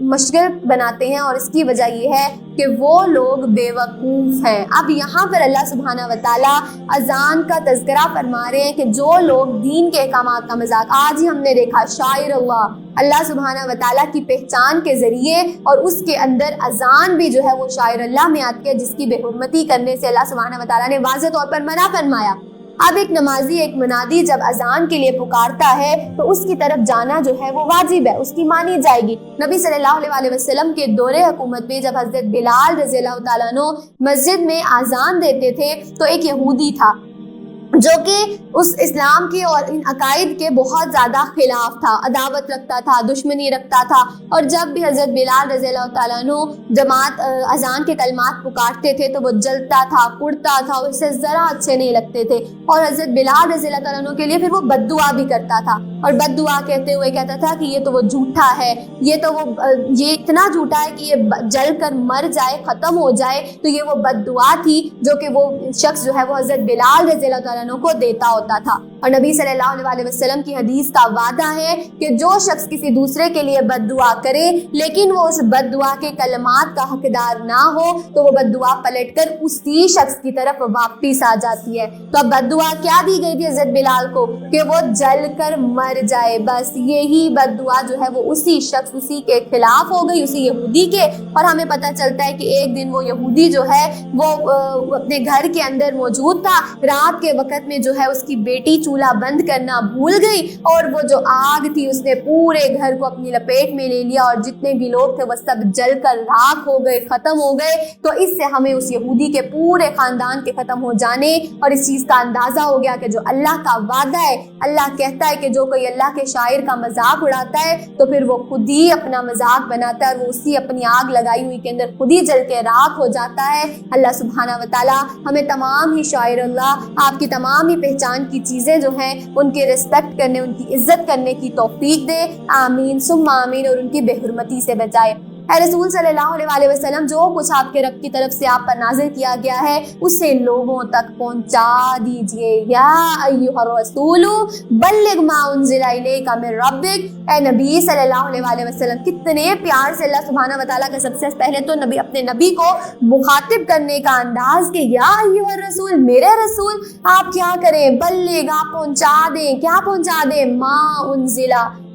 مشغل بناتے ہیں، اور اس کی وجہ یہ ہے کہ وہ لوگ بے وقوف ہیں۔ اب یہاں پر اللہ سبحانہ و تعالیٰ اذان کا تذکرہ فرما رہے ہیں کہ جو لوگ دین کے احکامات کا مذاق، آج ہی ہم نے دیکھا شاعر اللہ سبحانہ و تعالیٰ کی پہچان کے ذریعے، اور اس کے اندر اذان بھی جو ہے وہ شاعر اللہ میں آتی ہے، جس کی بے حرمتی کرنے سے اللہ سبحانہ و تعالیٰ نے واضح طور پر منع فرمایا۔ اب ایک نمازی، ایک منادی جب اذان کے لیے پکارتا ہے تو اس کی طرف جانا جو ہے وہ واجب ہے، اس کی مانی جائے گی۔ نبی صلی اللہ علیہ وسلم کے دور حکومت میں جب حضرت بلال رضی اللہ تعالیٰ عنہ مسجد میں اذان دیتے تھے تو ایک یہودی تھا جو کہ اس اسلام کے اور ان عقائد کے بہت زیادہ خلاف تھا، عداوت رکھتا تھا، دشمنی رکھتا تھا، اور جب بھی حضرت بلال رضی اللہ تعالیٰ عنہ جماعت اذان کے کلمات پکارتے تھے تو وہ جلتا تھا، کڑتا تھا، اسے ذرا اچھے نہیں لگتے تھے، اور حضرت بلال رضی اللہ تعالیٰ عنہ کے لیے پھر وہ بد دعا بھی کرتا تھا، اور بد دعا کہتے ہوئے کہتا تھا کہ یہ تو وہ جھوٹا ہے، یہ اتنا جھوٹا ہے کہ یہ جل کر مر جائے، ختم ہو جائے۔ تو یہ وہ بد دعا تھی جو کہ وہ شخص جو ہے وہ حضرت بلال رضی اللہ تعالیٰ کو دیتا ہوتا تھا۔ اور نبی صلی اللہ علیہ وسلم کی حدیث کا وعدہ ہے کہ جو شخص کسی دوسرے کے لیے بد دعا کرے لیکن وہ اس بد دعا کے کلمات کا حقدار نہ ہو تو وہ بد دعا پلٹ کر اسی شخص کی طرف واپس آ جاتی ہے۔ تو اب بد دعا کیا دی گئی تھی حضرت بلال کو کہ وہ جل کر مر جائے، بس یہی بد دعا جو ہے وہ اسی شخص، اسی کے خلاف ہو گئی، اسی یہودی کے۔ اور ہمیں پتہ چلتا ہے کہ ایک دن وہ یہودی جو ہے وہ اپنے گھر کے اندر موجود تھا، رات کے وقت میں جو ہے اس کی بیٹی چولہا بند کرنا بھول گئی، اور وہ جو آگ تھی اس نے پورے گھر کو اپنی لپیٹ میں لے لیا، اور جتنے بھی لوگ تھے وہ سب جل کر راکھ ہو گئے، ختم ہو گئے۔ تو اس سے ہمیں اس یہودی کے پورے خاندان کے ختم ہو جانے اور اس چیز کا اندازہ ہو گیا کہ جو اللہ کا وعدہ ہے، اللہ کہتا ہے کہ جو کوئی اللہ کے شاعر کا مذاق اڑاتا ہے تو پھر وہ خود ہی اپنا مذاق بناتا ہے، اور وہ اسی اپنی آگ لگائی ہوئی کے اندر خود ہی جل کے راکھ ہو جاتا ہے۔ اللہ سبحانہ و تعالیٰ ہمیں تمام ہی شاعر اللہ، آپ کی تمام ہی پہچان کی چیزیں جو ہیں ان کی رسپیکٹ کرنے، ان کی عزت کرنے کی توفیق دے، آمین ثم آمین، اور ان کی بے حرمتی سے بچائے۔ اے رسول صلی اللہ علیہ وسلم، جو کچھ آپ کے رب کی طرف سے آپ پر نازل کیا گیا ہے اسے لوگوں تک پہنچا دیجئے۔ یا ایھا الرسول بلغ ما انزل الیک من ربک، اے نبی صلی اللہ علیہ وسلم، کتنے پیار سے اللہ سبحانہ و تعالیٰ کا سب سے پہلے تو نبی اپنے نبی کو مخاطب کرنے کا انداز کہ یا ایھا الرسول، میرے رسول آپ کیا کریں، بلغ، آپ پہنچا دیں، کیا پہنچا دیں، ما انزل،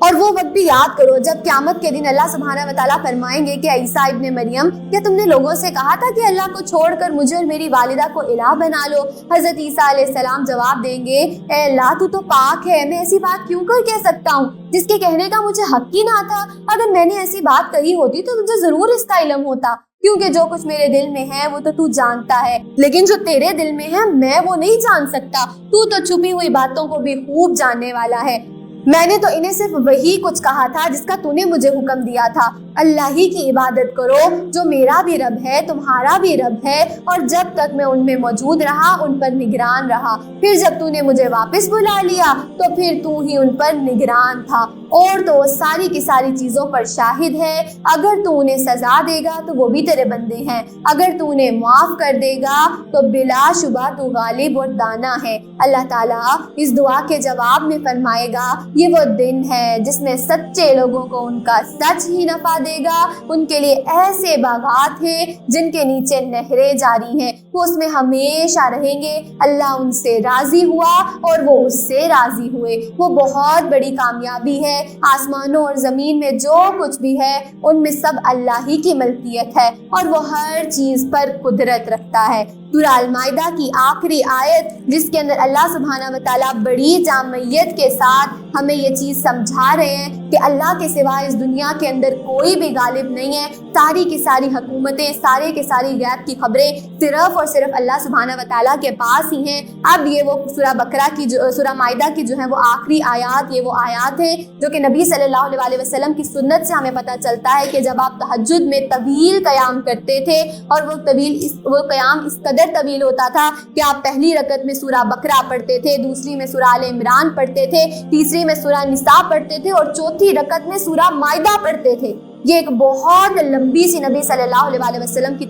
اور وہ وقت بھی یاد کرو جب قیامت کے دن اللہ سبحانہ و تعالیٰ فرمائیں گے کہ عیسیٰ ابن مریم، کیا تم نے لوگوں سے کہا تھا کہ اللہ کو چھوڑ کر مجھے اور میری والدہ کو الہ بنا لو؟ حضرت عیسیٰ علیہ السلام جواب دیں گے، اے اللہ تو پاک ہے، میں ایسی بات کیوں کر کہہ سکتا ہوں جس کے کہنے کا مجھے حق ہی نہ تھا۔ اگر میں نے ایسی بات کہی ہوتی تو مجھے ضرور اس کا علم ہوتا، کیونکہ جو کچھ میرے دل میں ہے وہ تو جانتا ہے، لیکن جو تیرے دل میں ہے میں وہ نہیں جان سکتا، تو چھپی ہوئی باتوں کو بھی خوب جاننے والا ہے۔ میں نے تو انہیں صرف وہی کچھ کہا تھا جس کا تو نے مجھے حکم دیا تھا، اللہ ہی کی عبادت کرو جو میرا بھی رب ہے تمہارا بھی رب ہے، اور جب تک میں ان میں موجود رہا ان پر نگران رہا، پھر جب تو نے مجھے واپس بلا لیا تو پھر تو ہی ان پر نگران تھا، اور تو ساری کی ساری چیزوں پر شاہد ہے۔ اگر تو انہیں سزا دے گا تو وہ بھی تیرے بندے ہیں، اگر تو انہیں معاف کر دے گا تو بلا شبہ تو غالب اور دانا ہے۔ اللہ تعالیٰ اس دعا کے جواب میں فرمائے گا، یہ وہ دن ہے جس میں سچے لوگوں کو ان کا سچ ہی نفع دے گا، ان کے لیے ایسے باغات ہیں جن کے نیچے نہریں جاری ہیں، وہ اس میں ہمیشہ رہیں گے، اللہ ان سے راضی ہوا اور وہ اس سے راضی ہوئے۔ وہ بہت بڑی کامیابی ہے، آسمانوں اور زمین میں جو کچھ بھی ہے ان میں سب اللہ ہی کی ملکیت ہے، اور وہ ہر چیز پر قدرت رکھتا ہے۔ سورہ المائدہ کی آخری آیت جس کے اندر اللہ سبحانہ و تعالیٰ بڑی جامعیت کے ساتھ ہمیں یہ چیز سمجھا رہے ہیں کہ اللہ کے سوا اس دنیا کے اندر کوئی بھی غالب نہیں ہے، ساری کی ساری حکومتیں، سارے کے ساری غیب کی خبریں صرف اور صرف اللہ سبحانہ و تعالیٰ کے پاس ہی ہیں۔ اب یہ وہ سورہ بقرہ کی سورہ مائدہ کی جو ہے وہ آخری آیات، یہ وہ آیات ہیں جو کہ نبی صلی اللہ علیہ وسلم کی سنت سے ہمیں پتہ چلتا ہے کہ جب آپ تہجد میں طویل قیام کرتے تھے، اور وہ قیام اس قدر طویل ہوتا تھا کہ آپ پہلی رکعت میں سورہ بقرہ پڑھتے تھے، دوسری میں سورہ آل عمران پڑھتے تھے، تیسری میں سورہ نساء پڑھتے تھے، اور چوتھی رکعت میں سورہ مائدہ پڑھتے تھے۔ یہ ایک بہت لمبی سی نبی صلی اللہ علیہ وسلم کی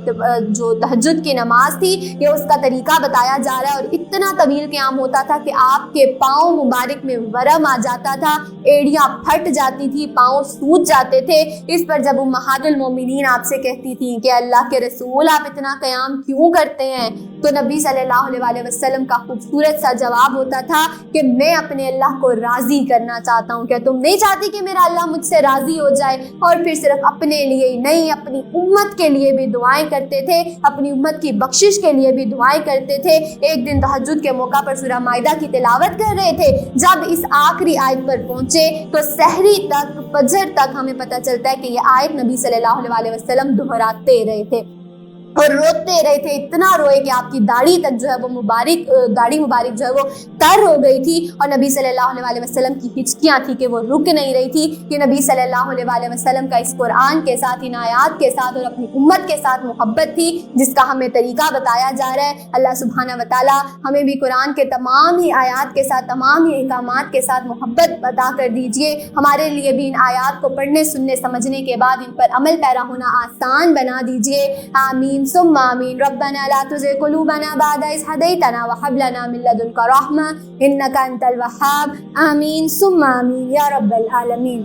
جو تہجد کی نماز تھی، یہ اس کا طریقہ بتایا جا رہا ہے، اور اتنا طویل قیام ہوتا تھا کہ آپ کے پاؤں مبارک میں ورم آ جاتا تھا، ایڑیاں پھٹ جاتی تھی، پاؤں سوج جاتے تھے۔ اس پر جب امہات المومنین آپ سے کہتی تھیں کہ اللہ کے رسول آپ اتنا قیام کیوں کرتے ہیں، تو نبی صلی اللہ علیہ وسلم کا خوبصورت سا جواب ہوتا تھا کہ میں اپنے اللہ کو راضی کرنا چاہتا ہوں، کیا تم نہیں چاہتی کہ میرا اللہ مجھ سے راضی ہو جائے؟ اور پھر صرف اپنے لیے ہی نہیں، اپنی امت کے لیے بھی دعائیں کرتے تھے، اپنی امت کی بخشش کے لیے بھی دعائیں کرتے تھے۔ ایک دن تہجد کے موقع پر سورہ مائدہ کی تلاوت کر رہے تھے، جب اس آخری آیت پر پہنچے تو سحری تک، فجر تک ہمیں پتہ چلتا ہے کہ یہ آیت نبی صلی اللہ علیہ وسلم دہراتے رہے تھے اور روتے رہے تھے، اتنا روئے کہ آپ کی داڑھی تک جو ہے وہ داڑھی مبارک جو ہے وہ تر ہو گئی تھی، اور نبی صلی اللہ علیہ وسلم کی ہچکیاں تھی کہ وہ رک نہیں رہی تھی کہ نبی صلی اللہ علیہ وسلم کا اس قرآن کے ساتھ، ان آیات کے ساتھ اور اپنی امت کے ساتھ محبت تھی، جس کا ہمیں طریقہ بتایا جا رہا ہے۔ اللہ سبحانہ و تعالیٰ ہمیں بھی قرآن کے تمام ہی آیات کے ساتھ، تمام ہی احکامات کے ساتھ محبت عطا کر دیجئے، ہمارے لیے بھی ان آیات کو پڑھنے، سننے، سمجھنے کے بعد ان پر عمل پیرا ہونا آسان بنا دیجئے، آمین ثم آمین۔ ربنا لا تزغ قلوبنا بعد إذ هديتنا وهب لنا من لدنك رحمة إنك أنت الوهاب، آمین ثم آمین یا رب العالمین۔